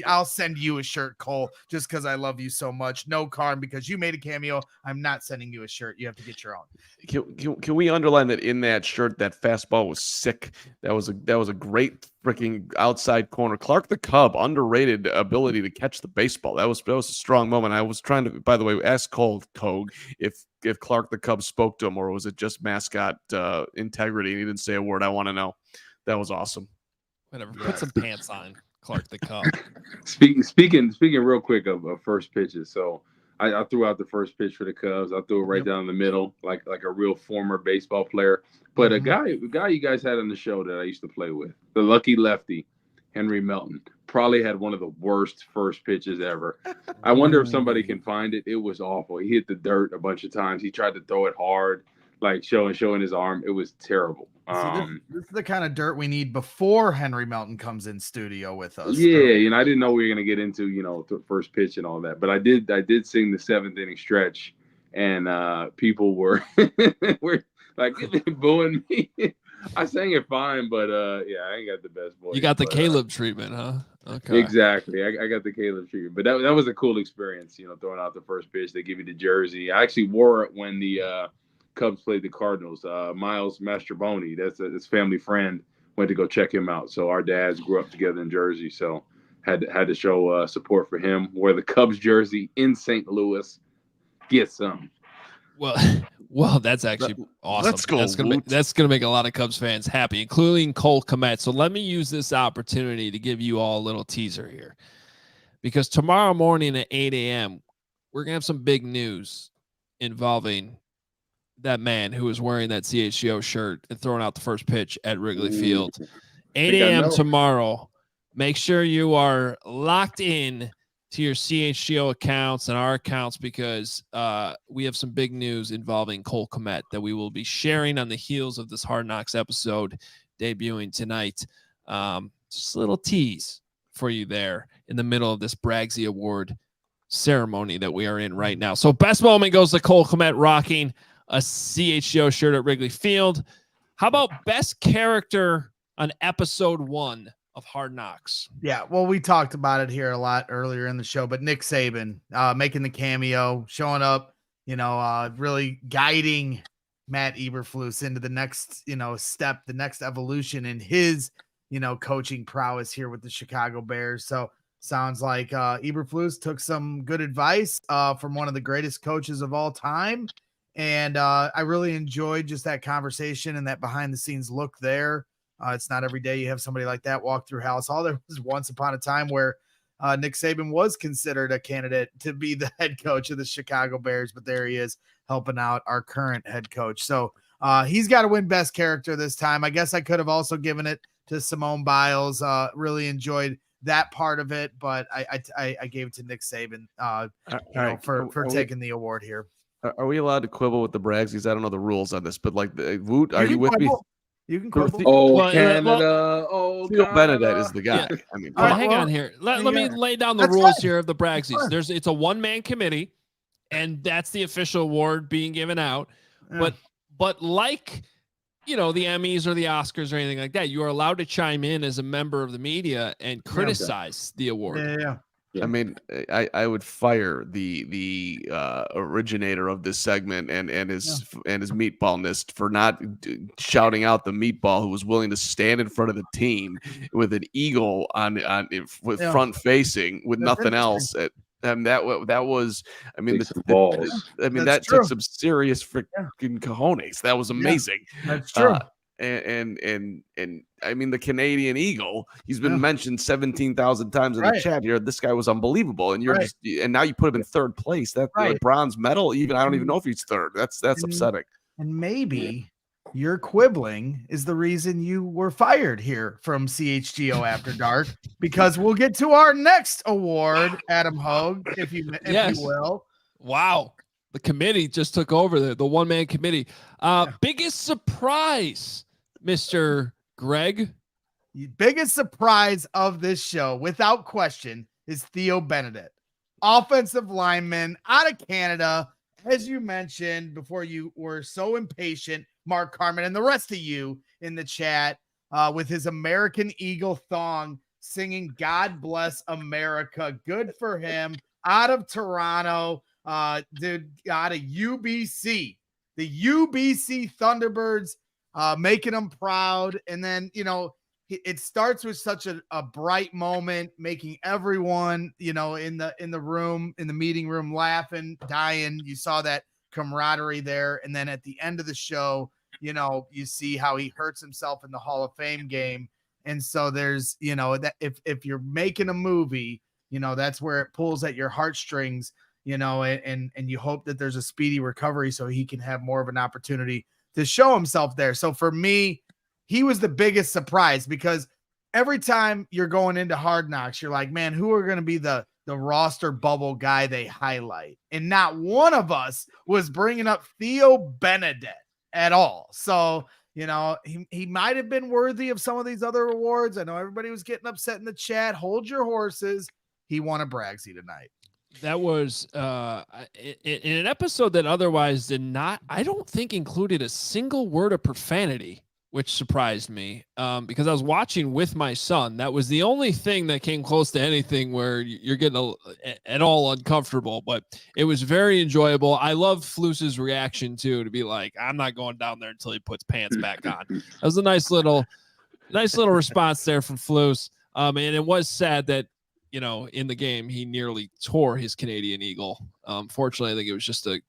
Speaker 3: I'll send you a shirt, Cole, just because I love you so much. No, Carm, because you made a cameo. I'm not sending you a shirt. You have to get your own.
Speaker 4: Can we underline that in that shirt, that fastball was sick. That was a great freaking outside corner. Clark the Cub, underrated ability to catch the baseball. That was a strong moment. I was trying to, by the way, ask Cole Hoge if Clark the Cub spoke to him, or was it just mascot integrity and he didn't say a word. I want to know. That was awesome.
Speaker 1: Whatever. Put some pants on, Clark the Cub.
Speaker 2: Speaking real quick of first pitches. So I threw out the first pitch for the Cubs. I threw it right down the middle, like a real former baseball player. But a guy you guys had on the show that I used to play with, the lucky lefty, Henry Melton, probably had one of the worst first pitches ever. I wonder if somebody can find it. It was awful. He hit the dirt a bunch of times. He tried to throw it hard, like showing his arm. It was terrible.
Speaker 3: This is the kind of dirt we need before Henry Melton comes in studio with us.
Speaker 2: Yeah, I didn't know we were gonna get into the first pitch and all that, but I did sing the 7th inning stretch, and people were were like booing me. I sang it fine, but I ain't got the best voice.
Speaker 1: You got the Caleb treatment, huh? Okay,
Speaker 2: exactly. I got the Caleb treatment, but that was a cool experience. Throwing out the first pitch, they give you the jersey. I actually wore it when the Cubs played the Cardinals. Miles Mastrobuoni, that's his family friend, went to go check him out. So our dads grew up together in Jersey, so had to show support for him. Wear the Cubs jersey in St. Louis. Get some.
Speaker 1: Well, that's actually awesome.
Speaker 4: Let's go.
Speaker 1: That's gonna make a lot of Cubs fans happy, including Cole Kmet. So let me use this opportunity to give you all a little teaser here, because tomorrow morning at 8 a.m. we're gonna have some big news involving that man who was wearing that CHGO shirt and throwing out the first pitch at Wrigley Field. 8 a.m. tomorrow. Make sure you are locked in to your CHGO accounts and our accounts, because we have some big news involving Cole Kmet that we will be sharing on the heels of this Hard Knocks episode debuting tonight. Just a little tease for you there in the middle of this Braggsy Award ceremony that we are in right now. So best moment goes to Cole Kmet rocking a CHGO shirt at Wrigley Field. How about best character on episode 1 of Hard Knocks?
Speaker 3: Yeah, well, we talked about it here a lot earlier in the show, but Nick Saban making the cameo, showing up, really guiding Matt Eberflus into the next, step, the next evolution in his, coaching prowess here with the Chicago Bears. So sounds like Eberflus took some good advice from one of the greatest coaches of all time. And I really enjoyed just that conversation and that behind the scenes look there. It's not every day you have somebody like that walk through House Hall. There was once upon a time where Nick Saban was considered a candidate to be the head coach of the Chicago Bears, but there he is helping out our current head coach. So he's got to win best character this time. I guess I could have also given it to Simone Biles. Really enjoyed that part of it, but I gave it to Nick Saban for taking the award here.
Speaker 4: Are we allowed to quibble with the Braggsies? I don't know the rules on this, but like Woot, are you with me?
Speaker 3: You can quibble.
Speaker 2: Oh, Canada.
Speaker 4: Theo Benedette is the guy.
Speaker 1: Yeah.
Speaker 4: I mean,
Speaker 1: hang on here. Let me lay down the rules here of the Braggsies. It's a one-man committee, and that's the official award being given out. Yeah. But like, the Emmys or the Oscars or anything like that, you are allowed to chime in as a member of the media and criticize the award.
Speaker 3: Yeah.
Speaker 4: I mean, I would fire the originator of this segment and his meatballness for not shouting out the meatball who was willing to stand in front of the team with an eagle front facing with nothing else. And that was, I mean, that took some serious freaking cojones. That was amazing.
Speaker 3: Yeah, that's true.
Speaker 4: And I mean, the Canadian Eagle, he's been mentioned 17,000 times in the chat here. This guy was unbelievable. And and now you put him in third place. That like bronze medal, I don't even know if he's third. That's upsetting. And
Speaker 3: maybe your quibbling is the reason you were fired here from CHGO After Dark, because we'll get to our next award, Adam Hoge, if you will.
Speaker 1: Wow. The committee just took over the one-man committee. Biggest surprise, Mr. Greg?
Speaker 3: The biggest surprise of this show, without question, is Theo Benedette. Offensive lineman out of Canada, as you mentioned before you were so impatient, Mark Carman and the rest of you in the chat with his American Eagle thong singing God Bless America. Good for him. Out of Toronto. Dude, out of UBC, the UBC Thunderbirds, making them proud. And then, it starts with such a bright moment, making everyone, in the room, in the meeting room, laughing, dying. You saw that camaraderie there. And then at the end of the show, you see how he hurts himself in the Hall of Fame game. And so there's, that if you're making a movie, that's where it pulls at your heartstrings. And you hope that there's a speedy recovery so he can have more of an opportunity to show himself there. So for me, he was the biggest surprise, because every time you're going into Hard Knocks, you're like, man, who are going to be the roster bubble guy they highlight? And not one of us was bringing up Theo Benedette at all. So, he might have been worthy of some of these other awards. I know everybody was getting upset in the chat. Hold your horses. He won a Braggsy tonight.
Speaker 1: That was in an episode that otherwise did not, I don't think, included a single word of profanity, which surprised me because I was watching with my son. That was the only thing that came close to anything where you're getting at all uncomfortable, but it was very enjoyable. I love Flus's reaction too, to be like, I'm not going down there until he puts pants back on. That was a nice little response there from Flus. And it was sad that, in the game, he nearly tore his Canadian Eagle. Fortunately, I think it was just a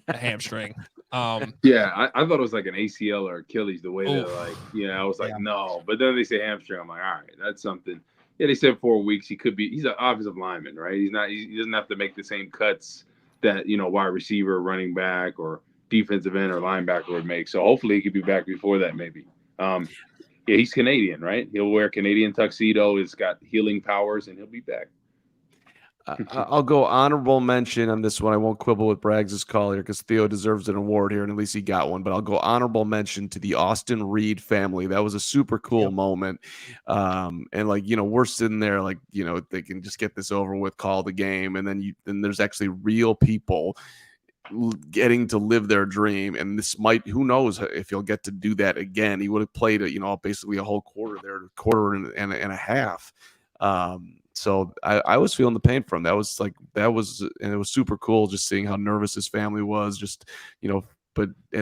Speaker 1: hamstring.
Speaker 2: I thought it was like an ACL or Achilles, the way that I was like, no. But then they say hamstring. I'm like, all right, that's something. Yeah, they said 4 weeks. He's an offensive lineman, right? He doesn't have to make the same cuts that, wide receiver, running back, or defensive end or linebacker would make. So hopefully he could be back before that, maybe. Yeah, he's Canadian, right? He'll wear a Canadian tuxedo. It's got healing powers, and he'll be back.
Speaker 4: I'll go honorable mention on this one. I won't quibble with Braggs' call here because Theo deserves an award here, and at least he got one. But I'll go honorable mention to the Austin Reed family. That was a super cool moment. And like, we're sitting there like, they can just get this over with, call the game, and then there's actually real people getting to live their dream. And this might, who knows if he'll get to do that again. He would have played basically a whole quarter and a half. So I was feeling the pain from him. And it was super cool just seeing how nervous his family was, and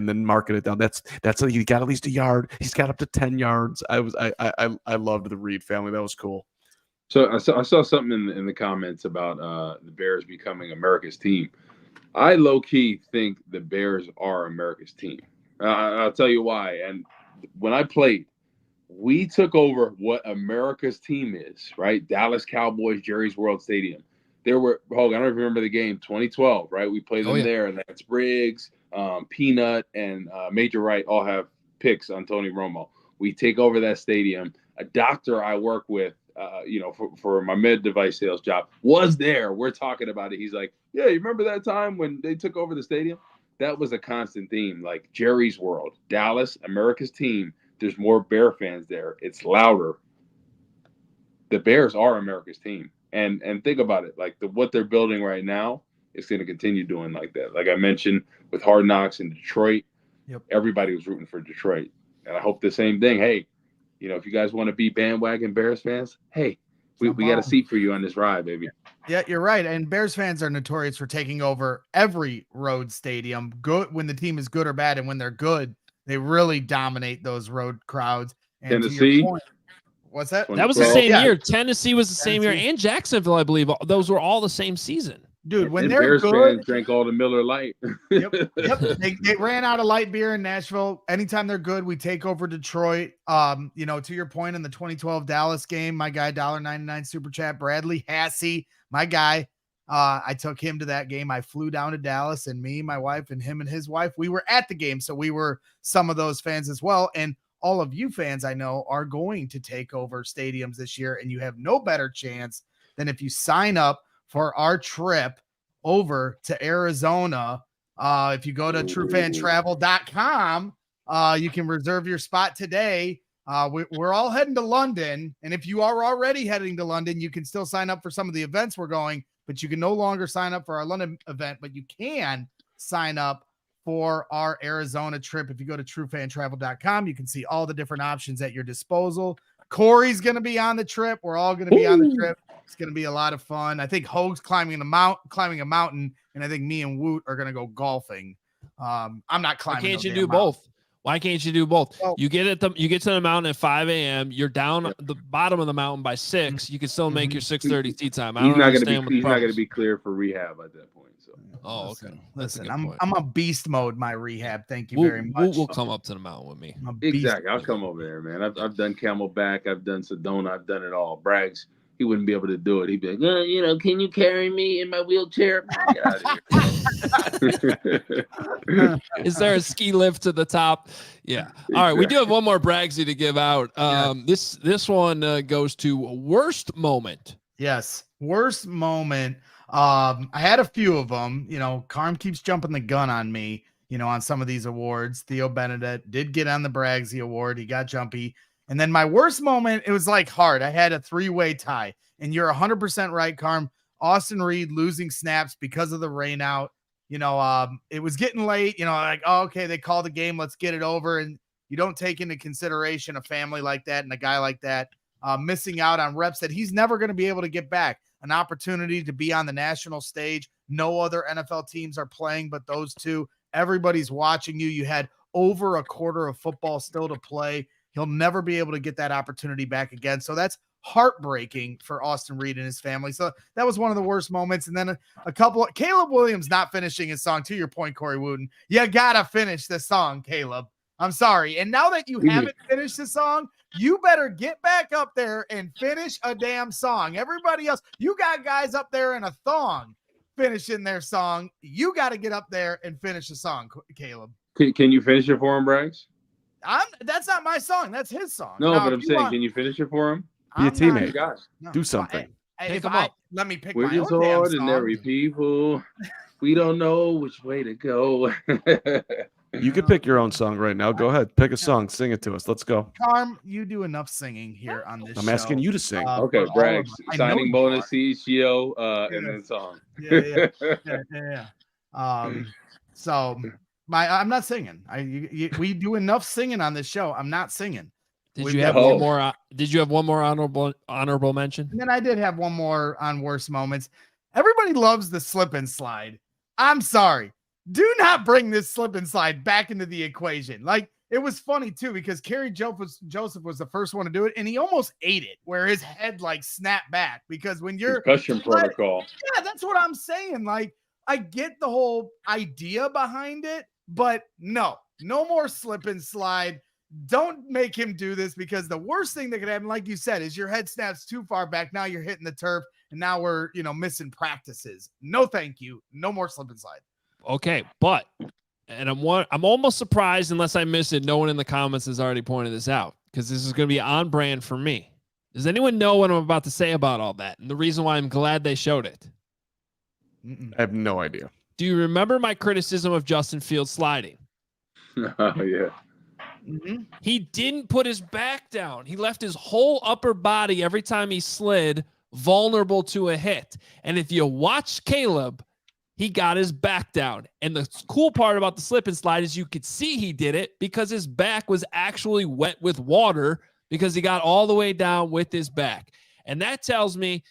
Speaker 4: then marking it down. That's he got at least a yard. He's got up to 10 yards. I loved the Reed family. That was cool.
Speaker 2: So I saw something in the comments about the Bears becoming America's team. I low-key think the Bears are America's team. I'll tell you why. And when I played, we took over what America's team is, right? Dallas Cowboys, Jerry's World Stadium. There were, I don't even remember the game, 2012, right? We played them there, and that's Briggs, Peanut, and Major Wright all have picks on Tony Romo. We take over that stadium. A doctor I work with, for my med device sales job, was there. We're talking about it. He's like, yeah, you remember that time when they took over the stadium? That was a constant theme, like Jerry's World, Dallas, America's team. There's more Bear fans there. It's louder. The Bears are America's team. And think about it, like what they're building right now is going to continue doing like that. Like I mentioned with Hard Knocks in Detroit, everybody was rooting for Detroit. And I hope the same thing. Hey, if you guys want to be bandwagon Bears fans, hey, we got a seat for you on this ride, baby.
Speaker 3: Yeah, you're right. And Bears fans are notorious for taking over every road stadium, good when the team is good or bad. And when they're good, they really dominate those road crowds. And
Speaker 2: Tennessee.
Speaker 3: What's that?
Speaker 1: That was the same year. Tennessee was the same year, and Jacksonville, I believe. Those were all the same season.
Speaker 3: Dude, when
Speaker 2: and
Speaker 3: they're
Speaker 2: Bears
Speaker 3: good,
Speaker 2: fans drank all the Miller Lite.
Speaker 3: Yep. They ran out of light beer in Nashville. Anytime they're good, we take over Detroit. To your point in the 2012 Dallas game, my guy $1.99 super chat, Bradley Hassey, my guy. I took him to that game. I flew down to Dallas, and me, my wife, and him and his wife, we were at the game. So we were some of those fans as well. And all of you fans I know are going to take over stadiums this year, and you have no better chance than if you sign up for our trip over to Arizona. If you go to truefantravel.com, you can reserve your spot today. We're all heading to London. And if you are already heading to London, you can still sign up for some of the events we're going, but you can no longer sign up for our London event, but you can sign up for our Arizona trip. If you go to truefantravel.com, you can see all the different options at your disposal. Corey's going to be on the trip. We're all going to be on the trip. It's going to be a lot of fun. I think Hoge's climbing a mountain, and I think me and Woot are going to go golfing. I'm not climbing.
Speaker 1: Why can't you do both? Why can't you do both? Well, you get to the mountain at 5 a.m. You're down the bottom of the mountain by 6. You can still make your 6:30 tee time.
Speaker 2: He's not going to be clear for rehab at that point. So.
Speaker 3: Okay. Listen, I'm a beast mode. My rehab. Thank you very much.
Speaker 1: We'll come up to the mountain with me.
Speaker 2: Exactly. I'll come over there, man. I've done Camelback. I've done Sedona. I've done it all. Braggs, he wouldn't be able to do it. He'd be like, can you carry me in my wheelchair? Get out of
Speaker 1: here. Is there a ski lift to the top? Yeah. All right. We do have one more Braggsy to give out. This one goes to worst moment.
Speaker 3: Yes. Worst moment. I had a few of them. Carm keeps jumping the gun on me, on some of these awards. Theo Benedett did get on the Braggsy Award. He got jumpy. And then my worst moment, it was like hard. I had a 3-way tie. And you're 100% right, Carm. Austin Reed losing snaps because of the rain out. It was getting late, okay, they called the game. Let's get it over. And you don't take into consideration a family like that and a guy like that missing out on reps that he's never going to be able to get back. An opportunity to be on the national stage. No other NFL teams are playing but those two. Everybody's watching you. You had over a quarter of football still to play. He'll never be able to get that opportunity back again. So that's heartbreaking for Austin Reed and his family. So that was one of the worst moments. And then a couple of Caleb Williams not finishing his song. To your point, Corey Wootton, you gotta finish the song, Caleb. I'm sorry. And now that you haven't finished the song, you better get back up there and finish a damn song. Everybody else, you got guys up there in a thong finishing their song. You got to get up there and finish the song, Caleb.
Speaker 2: Can you finish it for him, Braggs?
Speaker 3: That's not my song. That's his song.
Speaker 2: No, but I'm saying, can you finish it for him?
Speaker 4: Be a teammate.
Speaker 2: Gosh.
Speaker 3: No.
Speaker 4: Do something.
Speaker 1: Pick 'em up.
Speaker 3: let me pick
Speaker 2: We're
Speaker 3: my
Speaker 2: just
Speaker 3: own damn
Speaker 2: ordinary
Speaker 3: song.
Speaker 2: people. We don't know which way to go.
Speaker 4: You could pick your own song right now. Go ahead. Pick a song. Sing it to us. Let's go.
Speaker 3: Carm, you do enough singing here on this show.
Speaker 4: I'm asking you to sing.
Speaker 2: Okay,
Speaker 3: for all of
Speaker 2: Braggs,
Speaker 3: us. I know
Speaker 2: signing
Speaker 3: you
Speaker 2: bonus,
Speaker 3: are.
Speaker 2: CHGO, and
Speaker 3: Yeah.
Speaker 2: then song.
Speaker 3: Yeah. So I'm not singing. We do enough singing on this show. I'm not singing.
Speaker 1: Did you have one more? Did you have one more honorable mention?
Speaker 3: And then I did have one more on worst moments. Everybody loves the slip and slide. I'm sorry. Do not bring this slip and slide back into the equation. Like, it was funny too, because Kerry Joseph was the first one to do it, and he almost ate it, where his head like snapped back. Because when you're
Speaker 2: Concussion protocol.
Speaker 3: Yeah, that's what I'm saying. Like, I get the whole idea behind it, but no more slip and slide. Don't make him do this, because the worst thing that could happen, like you said, is your head snaps too far back. Now you're hitting the turf, and now we're missing practices. No, thank you. No more slip and slide.
Speaker 1: Okay, but I'm almost surprised, unless I miss it, no one in the comments has already pointed this out, because this is going to be on brand for me. Does anyone know what I'm about to say about all that, and the reason why I'm glad they showed it?
Speaker 4: I have no idea.
Speaker 1: Do you remember my criticism of Justin Fields sliding?
Speaker 2: Oh, yeah.
Speaker 3: Mm-hmm.
Speaker 1: He didn't put his back down. He left his whole upper body every time he slid vulnerable to a hit. And if you watch Caleb, he got his back down. And the cool part about the slip and slide is you could see he did it because his back was actually wet with water, because he got all the way down with his back. And that tells me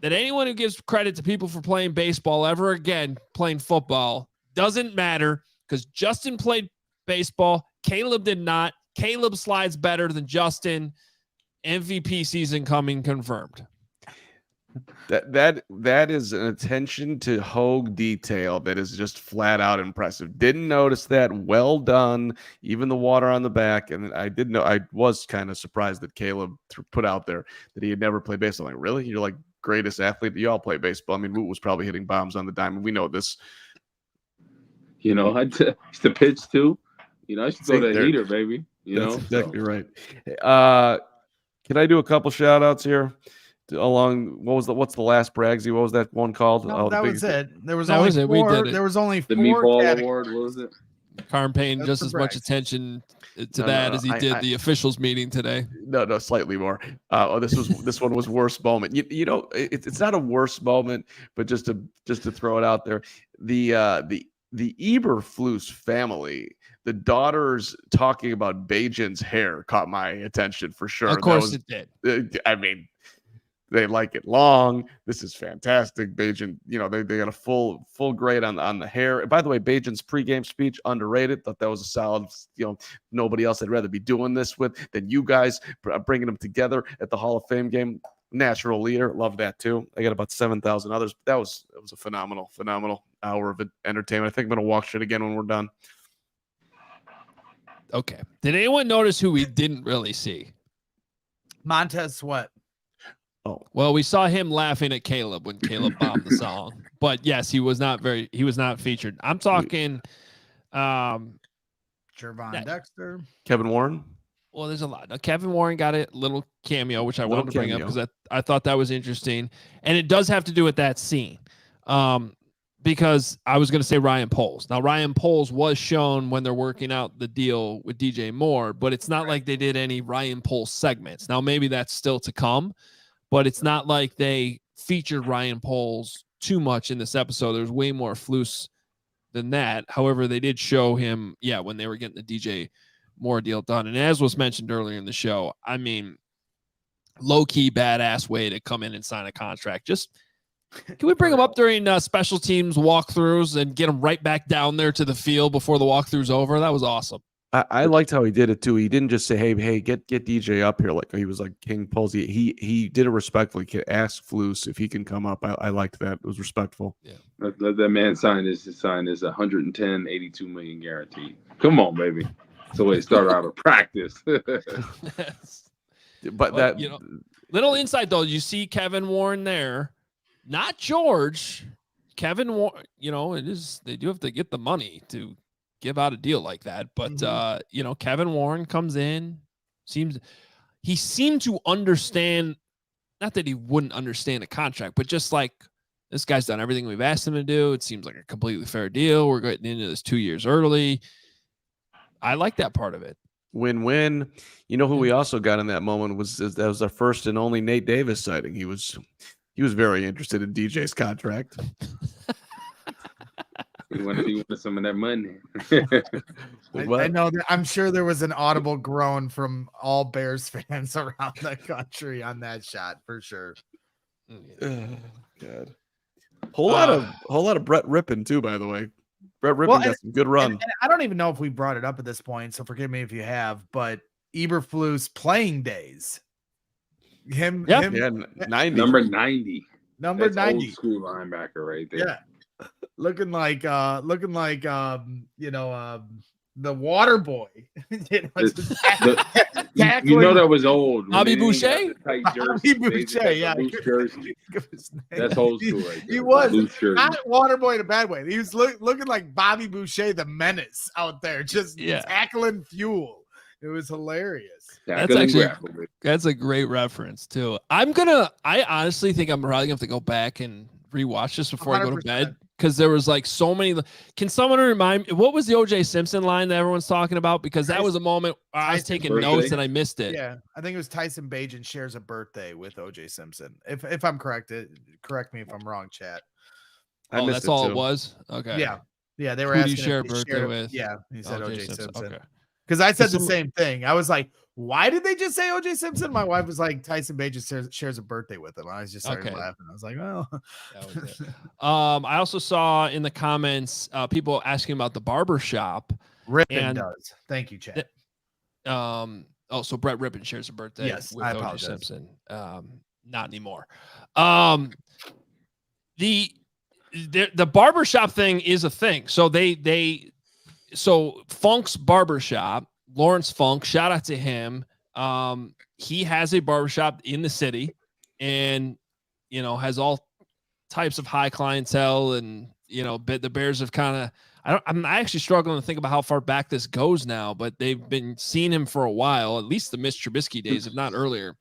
Speaker 1: that anyone who gives credit to people for playing baseball ever again, playing football, doesn't matter, because Justin played baseball. Caleb did not. Caleb slides better than Justin. MVP season coming, confirmed.
Speaker 4: That is an attention to Hoge detail that is just flat out impressive. Didn't notice that. Well done. Even the water on the back. And I did know, I was kind of surprised that Caleb put out there that he had never played baseball. I'm like, really? You're like greatest athlete? You all play baseball. I mean, Woot was probably hitting bombs on the diamond. We know this.
Speaker 2: I used to pitch too. I should go to a heater, baby.
Speaker 4: That's exactly right. Can I do a couple shout outs here? What's the last Braggsy? What was that one called?
Speaker 3: No, that was it. There was
Speaker 1: that
Speaker 3: only
Speaker 1: was it.
Speaker 3: four.
Speaker 1: We did it.
Speaker 3: There was only
Speaker 2: The
Speaker 3: four
Speaker 2: Meatball
Speaker 3: categories.
Speaker 2: Award. What was it?
Speaker 1: Carm paying
Speaker 3: That's
Speaker 1: just
Speaker 3: the
Speaker 1: as much
Speaker 3: Braggs.
Speaker 1: attention to that as he did the officials meeting today.
Speaker 4: No, slightly more. This one was worst moment. It's not a worst moment, but just to throw it out there, the Eberflus family, the daughters talking about Bajan's hair caught my attention for sure.
Speaker 1: Of course it did.
Speaker 4: I mean, they like it long. This is fantastic. Bajan, they got a full grade on the hair. And by the way, Bajan's pregame speech, underrated. Thought that was a solid, nobody else I'd rather be doing this with than you guys, bringing them together at the Hall of Fame game. Natural leader. Love that too. I got about 7,000 others. That was a phenomenal hour of entertainment. I think I'm going to watch it again when we're done.
Speaker 1: Okay. Did anyone notice who we didn't really see?
Speaker 3: Montez Sweat.
Speaker 4: Oh,
Speaker 1: well, we saw him laughing at Caleb when Caleb bombed the song, but yes, he was not featured. I'm talking,
Speaker 3: Jervon Dexter,
Speaker 4: Kevin Warren.
Speaker 1: Well, there's a lot. Now, Kevin Warren got a little cameo, which I wanted to bring up because I thought that was interesting. And it does have to do with that scene. Because I was going to say Ryan Poles. Now, Ryan Poles was shown when they're working out the deal with DJ Moore, but it's not like they did any Ryan Poles segments. Now, maybe that's still to come, but it's not like they featured Ryan Poles too much in this episode. There's way more Flus than that. However, they did show him, when they were getting the DJ Moore deal done. And as was mentioned earlier in the show, I mean, low-key badass way to come in and sign a contract. Just can we bring him up during special teams walkthroughs and get him right back down there to the field before the walkthrough's over? That was awesome.
Speaker 4: I liked how he did it too. He didn't just say, "Hey, get DJ up here," like he was like King Poles. He did it respectfully. He asked Flus if he can come up. I liked that. It was respectful.
Speaker 2: Yeah, let that man sign his 110, 82 million guaranteed. Come on, baby. That's the way to start out of practice.
Speaker 4: But that
Speaker 1: little insight though, you see Kevin Warren there. Not George, Kevin Warren, they do have to get the money to give out a deal like that. But, Kevin Warren comes in, he seemed to understand not that he wouldn't understand a contract, but just like this guy's done everything we've asked him to do. It seems like a completely fair deal. We're getting into this 2 years early. I like that part of it.
Speaker 4: Win-win. You know who we also got in that moment that was our first and only Nate Davis sighting. He was very interested in DJ's contract.
Speaker 2: He wanted some of that money.
Speaker 3: I know that I'm sure there was an audible groan from all Bears fans around the country on that shot for sure.
Speaker 4: God. Whole lot of Brett Rippon too, by the way. Brett Rippon got some good run.
Speaker 3: And I don't even know if we brought it up at this point, so forgive me if you have, but Eberflus playing days. Him
Speaker 4: 90.
Speaker 2: Number 90.
Speaker 3: That's
Speaker 2: 90. Old school linebacker right there.
Speaker 3: Yeah. Looking like the water boy.
Speaker 2: You know that was old.
Speaker 1: Bobby Boucher?
Speaker 3: Bobby Boucher, yeah.
Speaker 2: That's old school right there.
Speaker 3: He was not water boy in a bad way. He was looking like Bobby Boucher, the menace out there, just tackling fuel. It was hilarious.
Speaker 1: That's a great reference too. I honestly think I'm probably gonna have to go back and rewatch this before 100%. I go to bed. Because there was like so many. Can someone remind me what was the O.J. Simpson line that everyone's talking about? Because that was a moment I was taking notes and I missed it.
Speaker 3: Yeah, I think it was Tyson Bagent shares a birthday with O.J. Simpson. If I'm correct, correct me if I'm wrong, chat.
Speaker 1: That's all it was. Okay.
Speaker 3: Yeah. They were
Speaker 1: Who
Speaker 3: asking.
Speaker 1: do you share a birthday with?
Speaker 3: Yeah, he said O.J. Simpson.
Speaker 1: Okay.
Speaker 3: Because I said the same thing. I was like, why did they just say O.J. Simpson? My wife was like, Tyson Bagent shares a birthday with him. I was just started laughing. I was like, oh.
Speaker 1: That was it. I also saw in the comments people asking about the barber shop.
Speaker 3: Rippon does. Thank you, Chad.
Speaker 1: So Brett Rippon shares a birthday with O.J. Simpson. Not anymore. The barber shop thing is a thing. So Funk's Barbershop, Lawrence Funk, shout out to him. He has a barbershop in the city and, has all types of high clientele. And, the Bears have I'm actually struggling to think about how far back this goes now, but they've been seeing him for a while, at least the Mitch Trubisky days, if not earlier.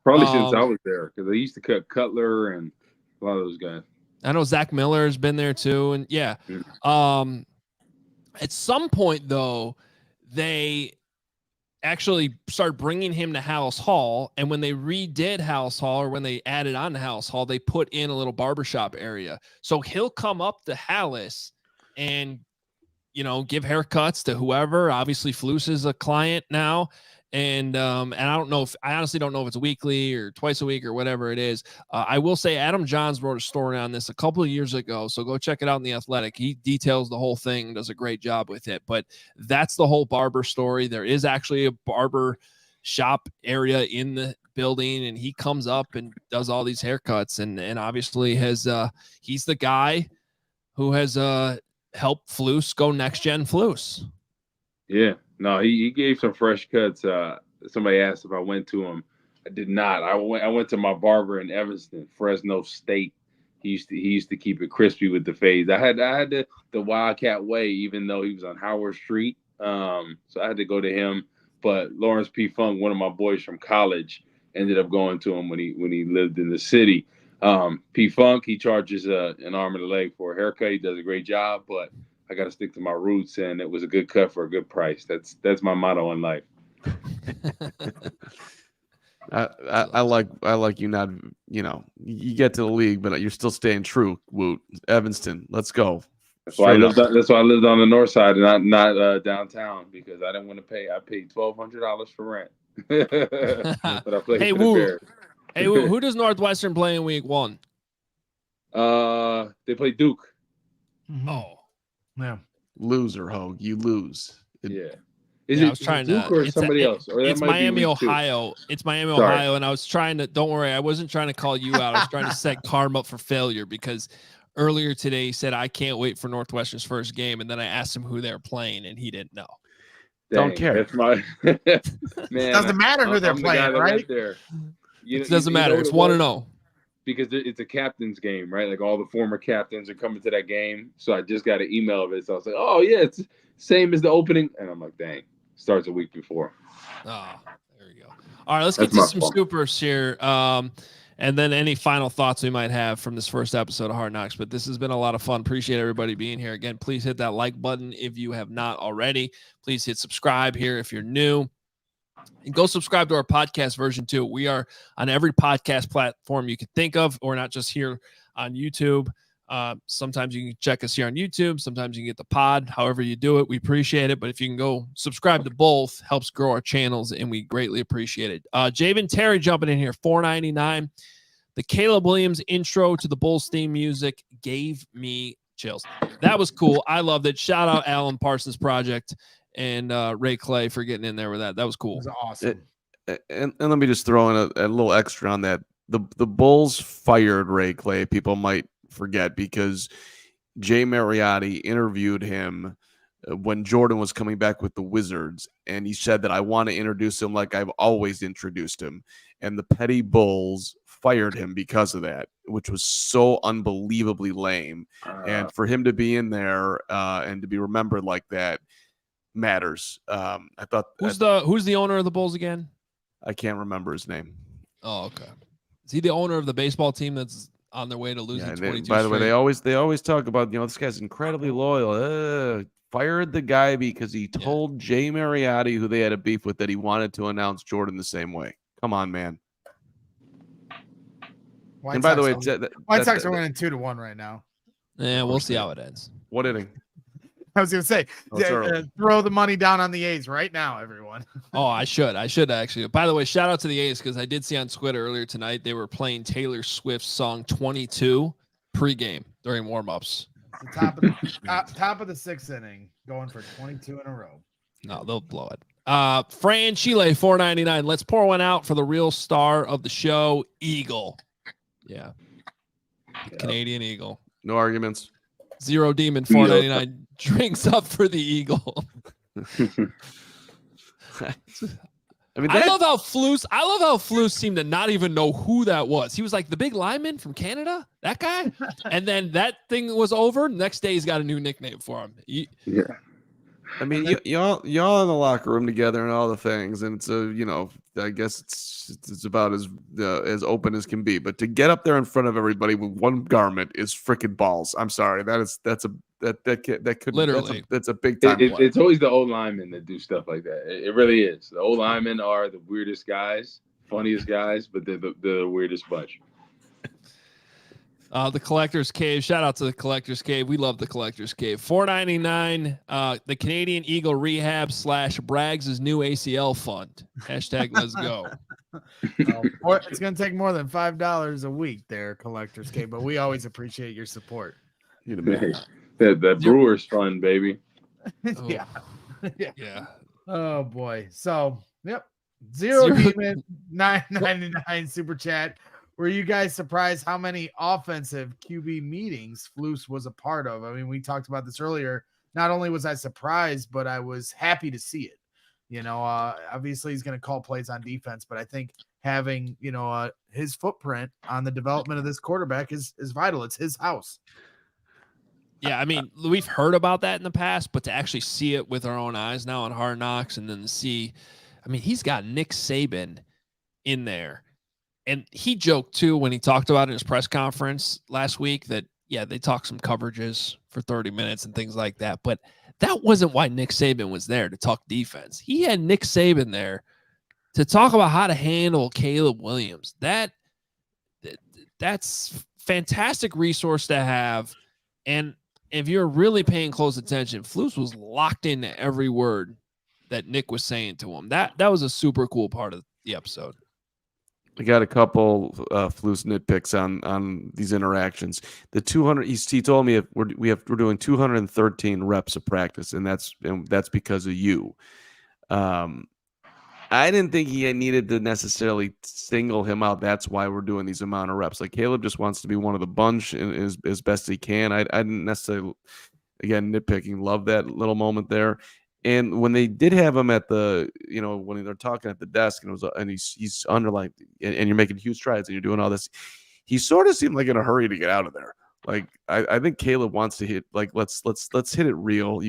Speaker 2: Probably since I was there, because they used to cut Cutler and a lot of those guys.
Speaker 1: I know Zach Miller has been there too. And at some point, though, they actually started bringing him to House Hall. And when they redid House Hall, or when they added on to House Hall, they put in a little barbershop area. So he'll come up to Hallis and, give haircuts to whoever. Obviously, Flus is a client now. And I honestly don't know if it's weekly or twice a week or whatever it is. I will say Adam Johns wrote a story on this a couple of years ago, so go check it out in The Athletic. He details the whole thing, does a great job with it. But that's the whole barber story. There is actually a barber shop area in the building, and he comes up and does all these haircuts, and obviously he's the guy who has helped Flus go next gen Flus.
Speaker 2: Yeah. No, he gave some fresh cuts. Somebody asked if I went to him. I did not. I went to my barber in Evanston, Fresno State. He used to keep it crispy with the fades. I had the Wildcat way, even though he was on Howard Street. So I had to go to him. But Lawrence P. Funk, one of my boys from college, ended up going to him when he lived in the city. P. Funk, he charges an arm and a leg for a haircut. He does a great job, but I got to stick to my roots, and it was a good cut for a good price. That's my motto in life.
Speaker 4: I like you not, you get to the league, but you're still staying true. Woot, Evanston, let's go.
Speaker 2: That's why I lived on the north side and not downtown, because I didn't want to pay. I paid $1,200 for rent. But I played for the Bears.
Speaker 1: Hey, who does Northwestern play in week 1?
Speaker 2: They play Duke.
Speaker 3: Mm-hmm.
Speaker 1: Oh.
Speaker 3: Yeah,
Speaker 4: loser, Hoge. You lose.
Speaker 2: Yeah. I was trying Duke or somebody else? Or
Speaker 1: it's Miami, Ohio. It's Miami, Ohio, and I was trying to. Don't worry, I wasn't trying to call you out. I was trying to set Carm up for failure, because earlier today he said I can't wait for Northwestern's first game, and then I asked him who they're playing, and he didn't know.
Speaker 2: Dang,
Speaker 4: don't care.
Speaker 2: That's my man.
Speaker 3: It doesn't matter who they're playing, right?
Speaker 1: It doesn't matter. It's 1-0.
Speaker 2: Because it's a captain's game, right? Like all the former captains are coming to that game. So I just got an email of it. So I was like, oh, yeah, it's same as the opening. And I'm like, dang, starts a week before.
Speaker 1: Oh, there we go. All right, let's get to some scoopers here. and then any final thoughts we might have from this first episode of Hard Knocks. But this has been a lot of fun. Appreciate everybody being here. Again, please hit that like button if you have not already. Please hit subscribe here if you're new. And go subscribe to our podcast version too. We are on every podcast platform you can think of, or not just here on YouTube. Sometimes you can check us here on YouTube. Sometimes you can get the pod. However you do it, we appreciate it. But if you can go subscribe to both, helps grow our channels, and we greatly appreciate it. Javen Terry jumping in here, $4.99. The Caleb Williams intro to the Bulls theme music gave me chills. That was cool. I loved it. Shout out Alan Parsons Project and Ray Clay for getting in there with that. That was cool.
Speaker 3: That was awesome.
Speaker 4: And let me just throw in a little extra on that. The Bulls fired Ray Clay. People might forget because Jay Mariotti interviewed him when Jordan was coming back with the Wizards, and he said that I want to introduce him like I've always introduced him. And the petty Bulls fired him because of that, which was so unbelievably lame. And for him to be in there and to be remembered like that matters. I thought
Speaker 1: who's the owner of the Bulls again?
Speaker 4: I can't remember his name.
Speaker 1: Oh, okay. Is he the owner of the baseball team that's on their way to losing 22
Speaker 4: by the way,
Speaker 1: straight?
Speaker 4: they always talk about, this guy's incredibly loyal. Fired the guy because he told Jay Mariotti, who they had a beef with, that he wanted to announce Jordan the same way. Come on, man.
Speaker 3: White Sox are winning 2-1 right now.
Speaker 1: Yeah, we'll see how it ends.
Speaker 4: What inning?
Speaker 3: I was going to say, throw the money down on the A's right now, everyone.
Speaker 1: Oh, I should actually. By the way, shout out to the A's, because I did see on Twitter earlier tonight they were playing Taylor Swift's song 22 pregame during warmups.
Speaker 3: The top of the sixth inning, going for 22 in a row.
Speaker 1: No, they'll blow it. Fran Chile, $4.99. Let's pour one out for the real star of the show, Eagle. Yeah. Canadian Eagle.
Speaker 4: No arguments.
Speaker 1: Zero Demon, $4.99. Drinks up for the Eagle. I love how Flus seemed to not even know who that was. He was like the big lineman from Canada, that guy. And then that thing was over. Next day, he's got a new nickname for him.
Speaker 2: Yeah.
Speaker 4: I mean, y'all in the locker room together and all the things, and it's I guess it's about as open as can be. But to get up there in front of everybody with one garment is freaking balls. I'm sorry, that's a big time.
Speaker 2: It's always the old linemen that do stuff like that. It really is. The old linemen are the weirdest guys, funniest guys, but they're the weirdest bunch.
Speaker 1: The Collector's Cave. Shout out to the Collector's Cave. We love the Collector's Cave. $4.99. The Canadian Eagle Rehab / Braggs' new ACL fund. Hashtag let's go.
Speaker 3: It's going to take more than $5 a week there, Collector's Cave, but we always appreciate your support.
Speaker 2: That Brewers fund, baby.
Speaker 1: Oh. Yeah.
Speaker 3: Oh, boy. So, yep. Zero Demon, $9.99 super chat. Were you guys surprised how many offensive QB meetings Flus was a part of? I mean, we talked about this earlier. Not only was I surprised, but I was happy to see it. Obviously he's going to call plays on defense, but I think having, his footprint on the development of this quarterback is vital. It's his house.
Speaker 1: Yeah, I mean, we've heard about that in the past, but to actually see it with our own eyes now on Hard Knocks, and then to see, I mean, he's got Nick Saban in there. And he joked, too, when he talked about it in his press conference last week that, they talked some coverages for 30 minutes and things like that. But that wasn't why Nick Saban was there, to talk defense. He had Nick Saban there to talk about how to handle Caleb Williams. That's fantastic resource to have. And if you're really paying close attention, Flus was locked into every word that Nick was saying to him. That was a super cool part of the episode.
Speaker 4: I got a couple Flus nitpicks on these interactions. The 200, he told me we're doing 213 reps of practice, and that's because of you. I didn't think he needed to necessarily single him out. That's why we're doing these amount of reps. Like, Caleb just wants to be one of the bunch as best he can. I didn't necessarily, again, nitpicking, love that little moment there. And when they did have him at the, when they're talking at the desk and he's underlined and you're making huge strides and you're doing all this, he sort of seemed like in a hurry to get out of there. Like, I think Caleb wants to hit, like, let's hit it real.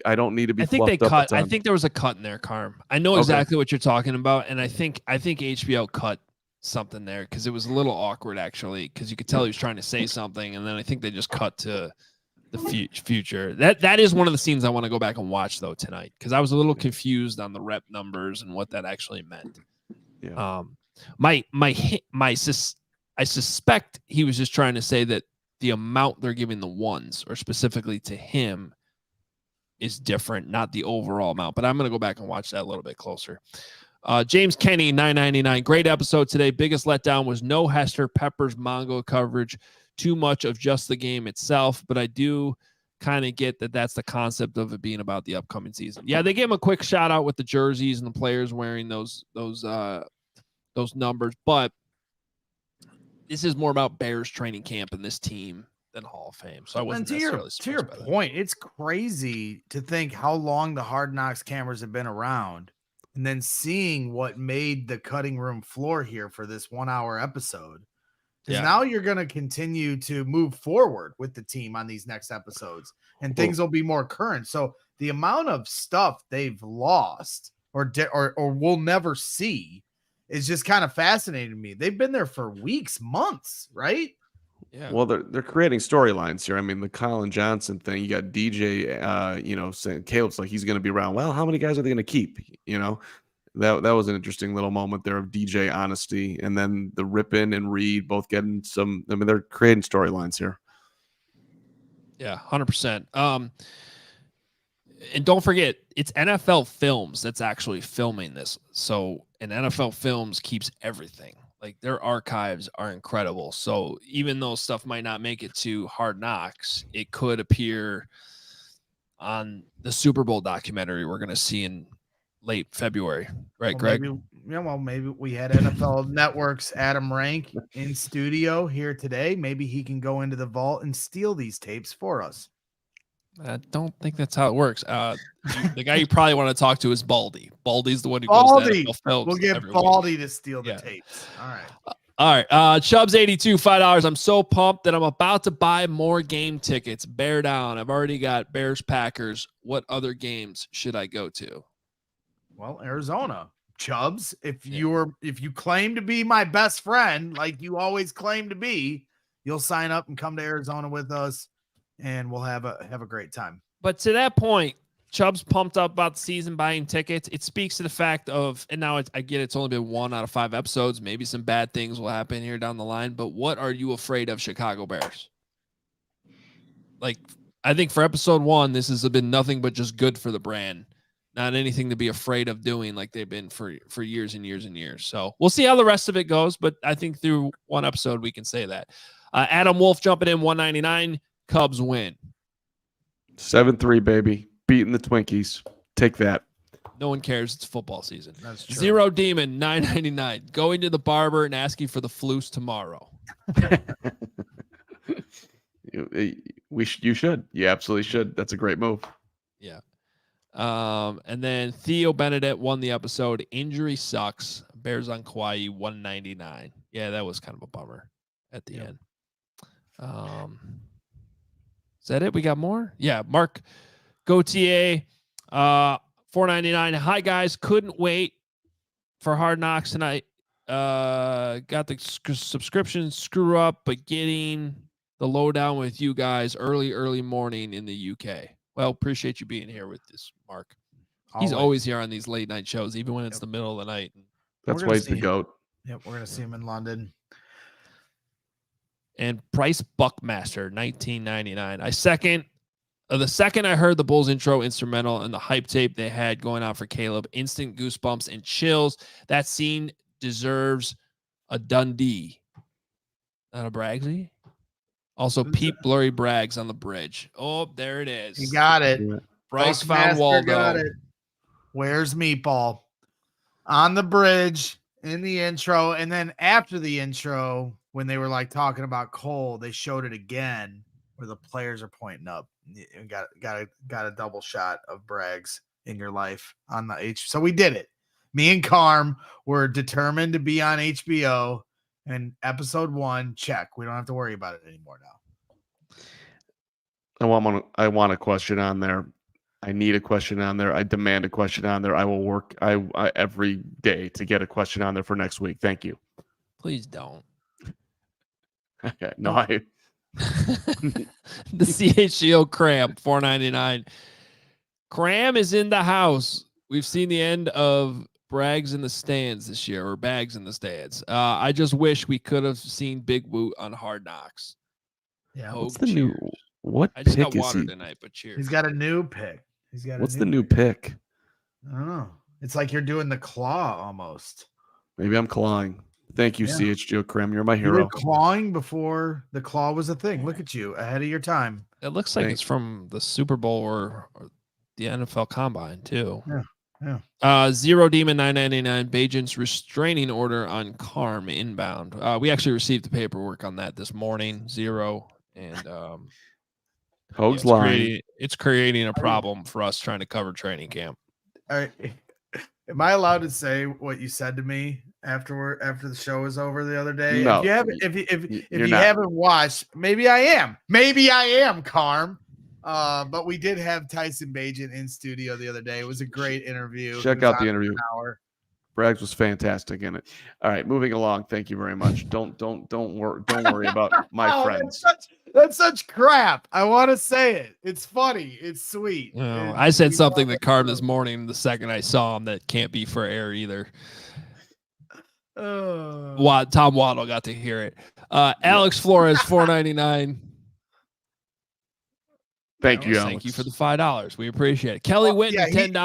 Speaker 4: I don't need to be.
Speaker 1: I think they cut. I think there was a cut in there, Carm. I know exactly what you're talking about, and I think HBO cut something there because it was a little awkward actually because you could tell he was trying to say something, and then I think they just cut to the future. That is one of the scenes I want to go back and watch though tonight because I was a little confused on the rep numbers and what that actually meant.
Speaker 4: Yeah.
Speaker 1: I suspect he was just trying to say that the amount they're giving the ones, or specifically to him, is different, not the overall amount. But I'm going to go back and watch that a little bit closer. James Kenny, $9.99. Great episode today. Biggest letdown was no Hester Peppers Mongo coverage. Too much of just the game itself. But I do kind of get that that's the concept of it being about the upcoming season. Yeah, they gave him a quick shout out with the jerseys and the players wearing those numbers. But this is more about Bears training camp and this team than Hall of Fame. So I wasn't necessarily
Speaker 3: to your point, it's crazy to think how long the Hard Knocks cameras have been around, and then seeing what made the cutting room floor here for this 1 hour episode. Because now you're going to continue to move forward with the team on these next episodes, and things will be more current. So the amount of stuff they've lost or will never see is just kind of fascinating to me. They've been there for weeks, months, right?
Speaker 1: Yeah.
Speaker 4: Well, they're creating storylines here. I mean, the Colin Johnson thing, you got DJ, saying Caleb's like he's going to be around. Well, how many guys are they going to keep? That was an interesting little moment there of DJ honesty, and then the Rippin and Reed both getting some. I mean, they're creating storylines here.
Speaker 1: Yeah, 100%. And don't forget, it's NFL Films that's actually filming this. So, and NFL Films keeps everything. Like, their archives are incredible. So even though stuff might not make it to Hard Knocks, it could appear on the Super Bowl documentary we're going to see in late February. Right, Greg?
Speaker 3: Maybe we had NFL Network's Adam Rank in studio here today. Maybe he can go into the vault and steal these tapes for us.
Speaker 1: I don't think that's how it works. The guy you probably want to talk to is Baldy. Baldy's the one who goes to NFL Films.
Speaker 3: We'll get Baldy to steal the tapes. All right.
Speaker 1: All right. Chubbs 82, $5. I'm so pumped that I'm about to buy more game tickets. Bear down. I've already got Bears Packers. What other games should I go to?
Speaker 3: Well, Arizona. Chubbs, if you claim to be my best friend, like you always claim to be, you'll sign up and come to Arizona with us, and we'll have a great time.
Speaker 1: But to that point, Chubb's pumped up about the season, buying tickets. It speaks to the fact of, and now I get it's only been 1 out of 5 episodes. Maybe some bad things will happen here down the line. But what are you afraid of, Chicago Bears? Like, I think for episode 1, this has been nothing but just good for the brand. Not anything to be afraid of doing like they've been for years and years and years. So we'll see how the rest of it goes. But I think through 1 episode, we can say that. Adam Wolf jumping in, $199. Cubs win.
Speaker 4: 7-3, baby. Beating the Twinkies. Take that.
Speaker 1: No one cares. It's football season.
Speaker 3: That's true.
Speaker 1: Zero Demon, $9.99. Going to the barber and asking for the flus tomorrow.
Speaker 4: You should. You absolutely should. That's a great move.
Speaker 1: Yeah. And then Theo Benedette won the episode. Injury sucks. Bears on Kauai, $199. Yeah, that was kind of a bummer at the end. Is that it? We got more? Yeah. Mark Gautier, $4.99. Hi guys, couldn't wait for Hard Knocks tonight. Got the subscription screw up, but getting the lowdown with you guys early morning in the UK. Well, appreciate you being here with this, Mark. He's always here on these late night shows, even when it's the middle of the night.
Speaker 4: That's why he's the GOAT.
Speaker 3: Yep, we're gonna see him in London.
Speaker 1: And Bryce Buckmaster, $19.99. The second I heard the Bulls intro instrumental and the hype tape they had going on for Caleb, instant goosebumps and chills. That scene deserves a Dundee. Not a Braggsy. Also, Pete Blurry Braggs on the bridge. Oh, there it is.
Speaker 3: You got it.
Speaker 1: Bryce found Waldo.
Speaker 3: Got it. Where's Meatball? On the bridge in the intro. And then after the intro, when they were like talking about Cole, they showed it again where the players are pointing up. You got a double shot of Braggs in your life on the H. So we did it. Me and Carm were determined to be on HBO, and episode 1, check. We don't have to worry about it anymore now.
Speaker 4: I want a question on there. I need a question on there. I demand a question on there. I will work I every day to get a question on there for next week. Thank you.
Speaker 1: Please don't.
Speaker 4: Okay, no, I.
Speaker 1: The CHGO Cram, $4.99. Cram is in the house. We've seen the end of Braggs in the stands this year, or Bags in the stands. I just wish we could have seen Big Woot on Hard Knocks.
Speaker 3: Yeah.
Speaker 1: Hoge,
Speaker 4: What's the
Speaker 1: cheers.
Speaker 4: new? What
Speaker 1: I just got
Speaker 4: pick is
Speaker 1: water
Speaker 4: he?
Speaker 1: tonight, but cheers.
Speaker 3: He's got a new pick.
Speaker 4: What's the new pick?
Speaker 3: I don't know. It's like you're doing the claw almost.
Speaker 4: Maybe I'm clawing. Thank you,
Speaker 3: Yeah.
Speaker 4: CHGO Cram. You're my
Speaker 3: You were
Speaker 4: hero.
Speaker 3: clawing before the claw was a thing. Look at you, ahead of your time.
Speaker 1: It looks like
Speaker 4: Thanks.
Speaker 1: it's from the Super Bowl or the NFL Combine too.
Speaker 3: Yeah.
Speaker 1: Zero Demon 999 Bajent's restraining order on Carm inbound. We actually received the paperwork on that this morning. Zero, and
Speaker 4: Hoge's lying.
Speaker 1: It's creating a problem for us trying to cover training camp.
Speaker 3: All right. Am I allowed to say what you said to me after the show was over the other day?
Speaker 4: No,
Speaker 3: if you haven't, if
Speaker 4: you're
Speaker 3: you
Speaker 4: not.
Speaker 3: haven't watched, maybe I am, Carm. But we did have Tyson Bagent in studio the other day. It was a great interview.
Speaker 4: Check out the interview.
Speaker 3: Hour.
Speaker 4: Braggs was fantastic in it. All right, moving along. Thank you very much. Don't worry about my friends.
Speaker 3: That's such crap. I want to say it. It's funny. It's sweet.
Speaker 1: No, I said something to Carm this morning the second I saw him that can't be for air either. Tom Waddle got to hear it. Alex Flores, $4.99.
Speaker 4: Thank you, Alex.
Speaker 1: Thank you for the $5. We appreciate it. Kelly Winton, $10.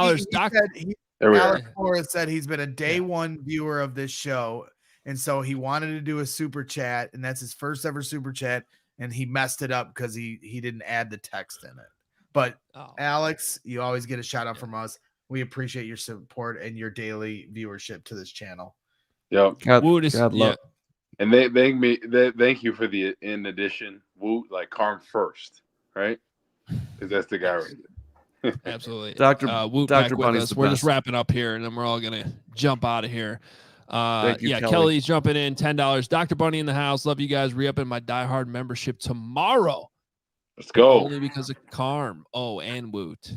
Speaker 3: Alex Flores said he's been a day one viewer of this show, and so he wanted to do a super chat, and that's his first ever super chat, and he messed it up because he didn't add the text in it. But Alex, you always get a shout out from us. We appreciate your support and your daily viewership to this channel.
Speaker 2: Yep.
Speaker 4: God love.
Speaker 2: And they thank you for the in addition. Woot, like Carm first, right? Because that's the guy right there.
Speaker 1: Absolutely.
Speaker 4: Woot
Speaker 1: back
Speaker 4: Dr.
Speaker 1: with
Speaker 4: Bunny's
Speaker 1: us.
Speaker 4: the
Speaker 1: We're
Speaker 4: best.
Speaker 1: just wrapping up here, and then we're all going to jump out of here.
Speaker 4: Thank you, Kelly.
Speaker 1: Kelly's jumping in, $10. Dr. Bunny in the house. Love you guys. Re-upping my diehard membership tomorrow.
Speaker 2: Let's go.
Speaker 1: Only because of Carm. Oh, and Woot.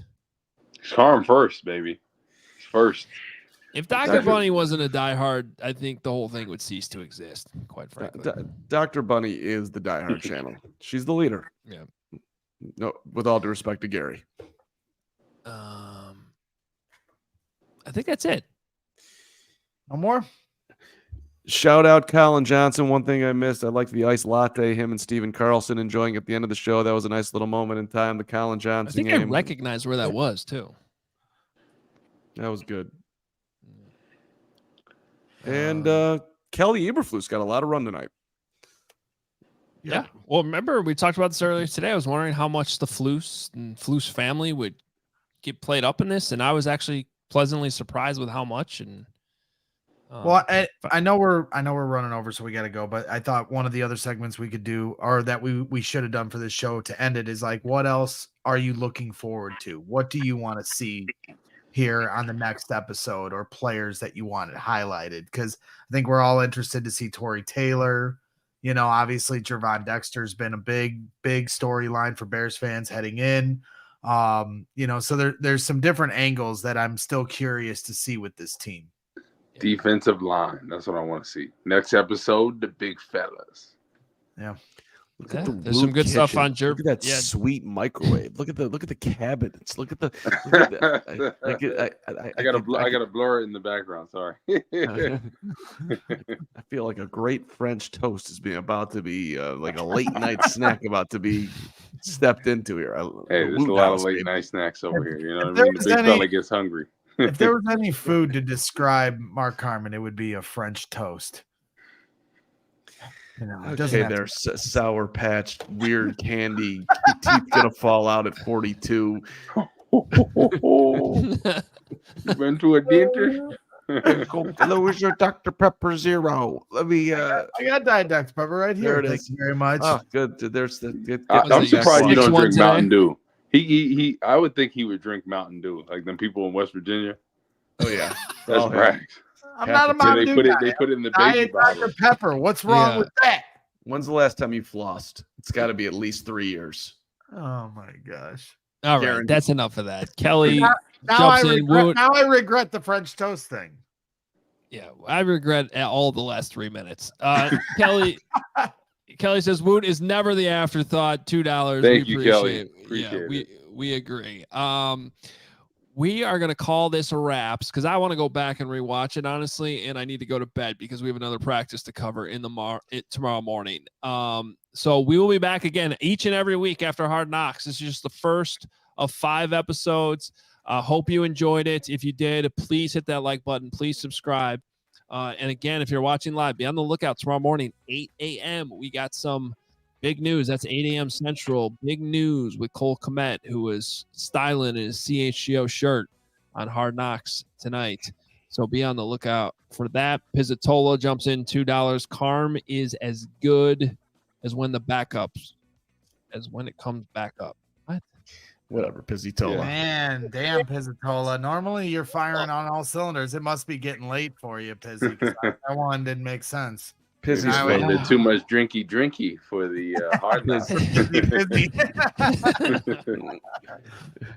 Speaker 2: Carm first, baby. First.
Speaker 1: If Dr. Bunny wasn't a diehard, I think the whole thing would cease to exist, quite frankly.
Speaker 4: Dr. Bunny is the diehard channel. She's the leader.
Speaker 1: Yeah.
Speaker 4: No, with all due respect to Gary.
Speaker 1: I think that's it.
Speaker 3: No more?
Speaker 4: Shout out Colin Johnson. One thing I missed, I liked the iced latte, him and Steven Carlson enjoying at the end of the show. That was a nice little moment in time. The Colin Johnson
Speaker 1: I think
Speaker 4: game.
Speaker 1: I recognized where that was, too.
Speaker 4: That was good. And Kelly Eberflus got a lot of run tonight.
Speaker 1: Yeah. Well, remember, we talked about this earlier today. I was wondering how much the Flus and Flus family would get played up in this, and I was actually pleasantly surprised with how much. And
Speaker 3: well, I know we're running over, so we got to go. But I thought one of the other segments we could do, or that we should have done for this show to end it, is like, what else are you looking forward to? What do you want to see here on the next episode, or players that you wanted highlighted? Because I think we're all interested to see Torrey Taylor. You know, obviously Jervon Dexter's been a big storyline for Bears fans heading in. You know, so there's some different angles that I'm still curious to see with this team.
Speaker 2: Defensive line. That's what I want to see. Next episode, the big fellas.
Speaker 3: Yeah.
Speaker 4: Look at the
Speaker 1: there's some good stuff on
Speaker 4: Look at that sweet microwave. Look at the cabinets. Look at the.
Speaker 2: I got a blur in the background. Sorry.
Speaker 4: I feel like a great French toast is about to be like a late night snack about to be stepped into here.
Speaker 2: Hey, there's a lot of late night snacks over here. You know what I mean? The big fella gets hungry.
Speaker 3: If there was any food to describe Mark Carman, it would be a French toast. You know,
Speaker 4: okay, there's Sour Patch, weird candy, teeth gonna fall out at 42.
Speaker 2: You went to a dentist?
Speaker 4: Where's your Dr. Pepper Zero? Let me.
Speaker 3: I got Diet Dr. Pepper right here.
Speaker 4: There it is.
Speaker 3: Thank you very much.
Speaker 4: Oh, good. There's the.
Speaker 2: I'm surprised you don't drink
Speaker 1: today?
Speaker 2: Mountain Dew. He. I would think he would drink Mountain Dew, like them people in West Virginia.
Speaker 4: Oh yeah,
Speaker 2: that's Braggs.
Speaker 3: I'm not a Mountain Dew guy.
Speaker 2: They put it in the
Speaker 3: Diet
Speaker 2: baby bottle.
Speaker 3: Dr. Pepper. What's wrong with that?
Speaker 4: When's the last time you flossed? It's got to be at least 3 years.
Speaker 3: Oh my gosh.
Speaker 1: All right,
Speaker 4: Guaranteed.
Speaker 1: that's enough of that. Kelly
Speaker 3: Now
Speaker 1: jumps in. Woot.
Speaker 3: I regret the French toast thing.
Speaker 1: Yeah, I regret all the last 3 minutes. Kelly says Woot is never the afterthought. $2.
Speaker 2: Thank you, Kelly.
Speaker 1: Appreciate it. We agree. We are going to call this a wraps because I want to go back and rewatch it, honestly, and I need to go to bed because we have another practice to cover in tomorrow morning. So we will be back again each and every week after Hard Knocks. This is just the first of 5 episodes. Hope you enjoyed it. If you did, please hit that like button. Please subscribe. And again, if you're watching live, be on the lookout tomorrow morning, 8 a.m. We got some big news. That's 8 a.m. Central. Big news with Cole Kmet, who was styling in his CHGO shirt on Hard Knocks tonight. So be on the lookout for that. Pizzatola jumps in $2. Carm is as good as when it comes back up. What?
Speaker 4: Whatever, Pizzatola.
Speaker 3: Man, damn, Pizzatola. Normally you're firing on all cylinders. It must be getting late for you, Pizzy. That one didn't make sense.
Speaker 2: Pizzy did too much drinky for the Hard Knocks.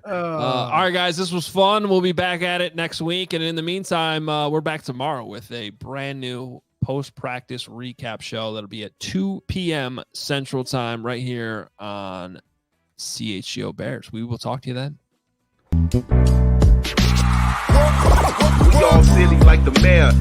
Speaker 1: All right, guys, this was fun. We'll be back at it next week. And in the meantime, we're back tomorrow with a brand new post-practice recap show that'll be at 2 p.m. Central Time right here on CHGO Bears. We will talk to you then.
Speaker 5: We all silly like the mayor.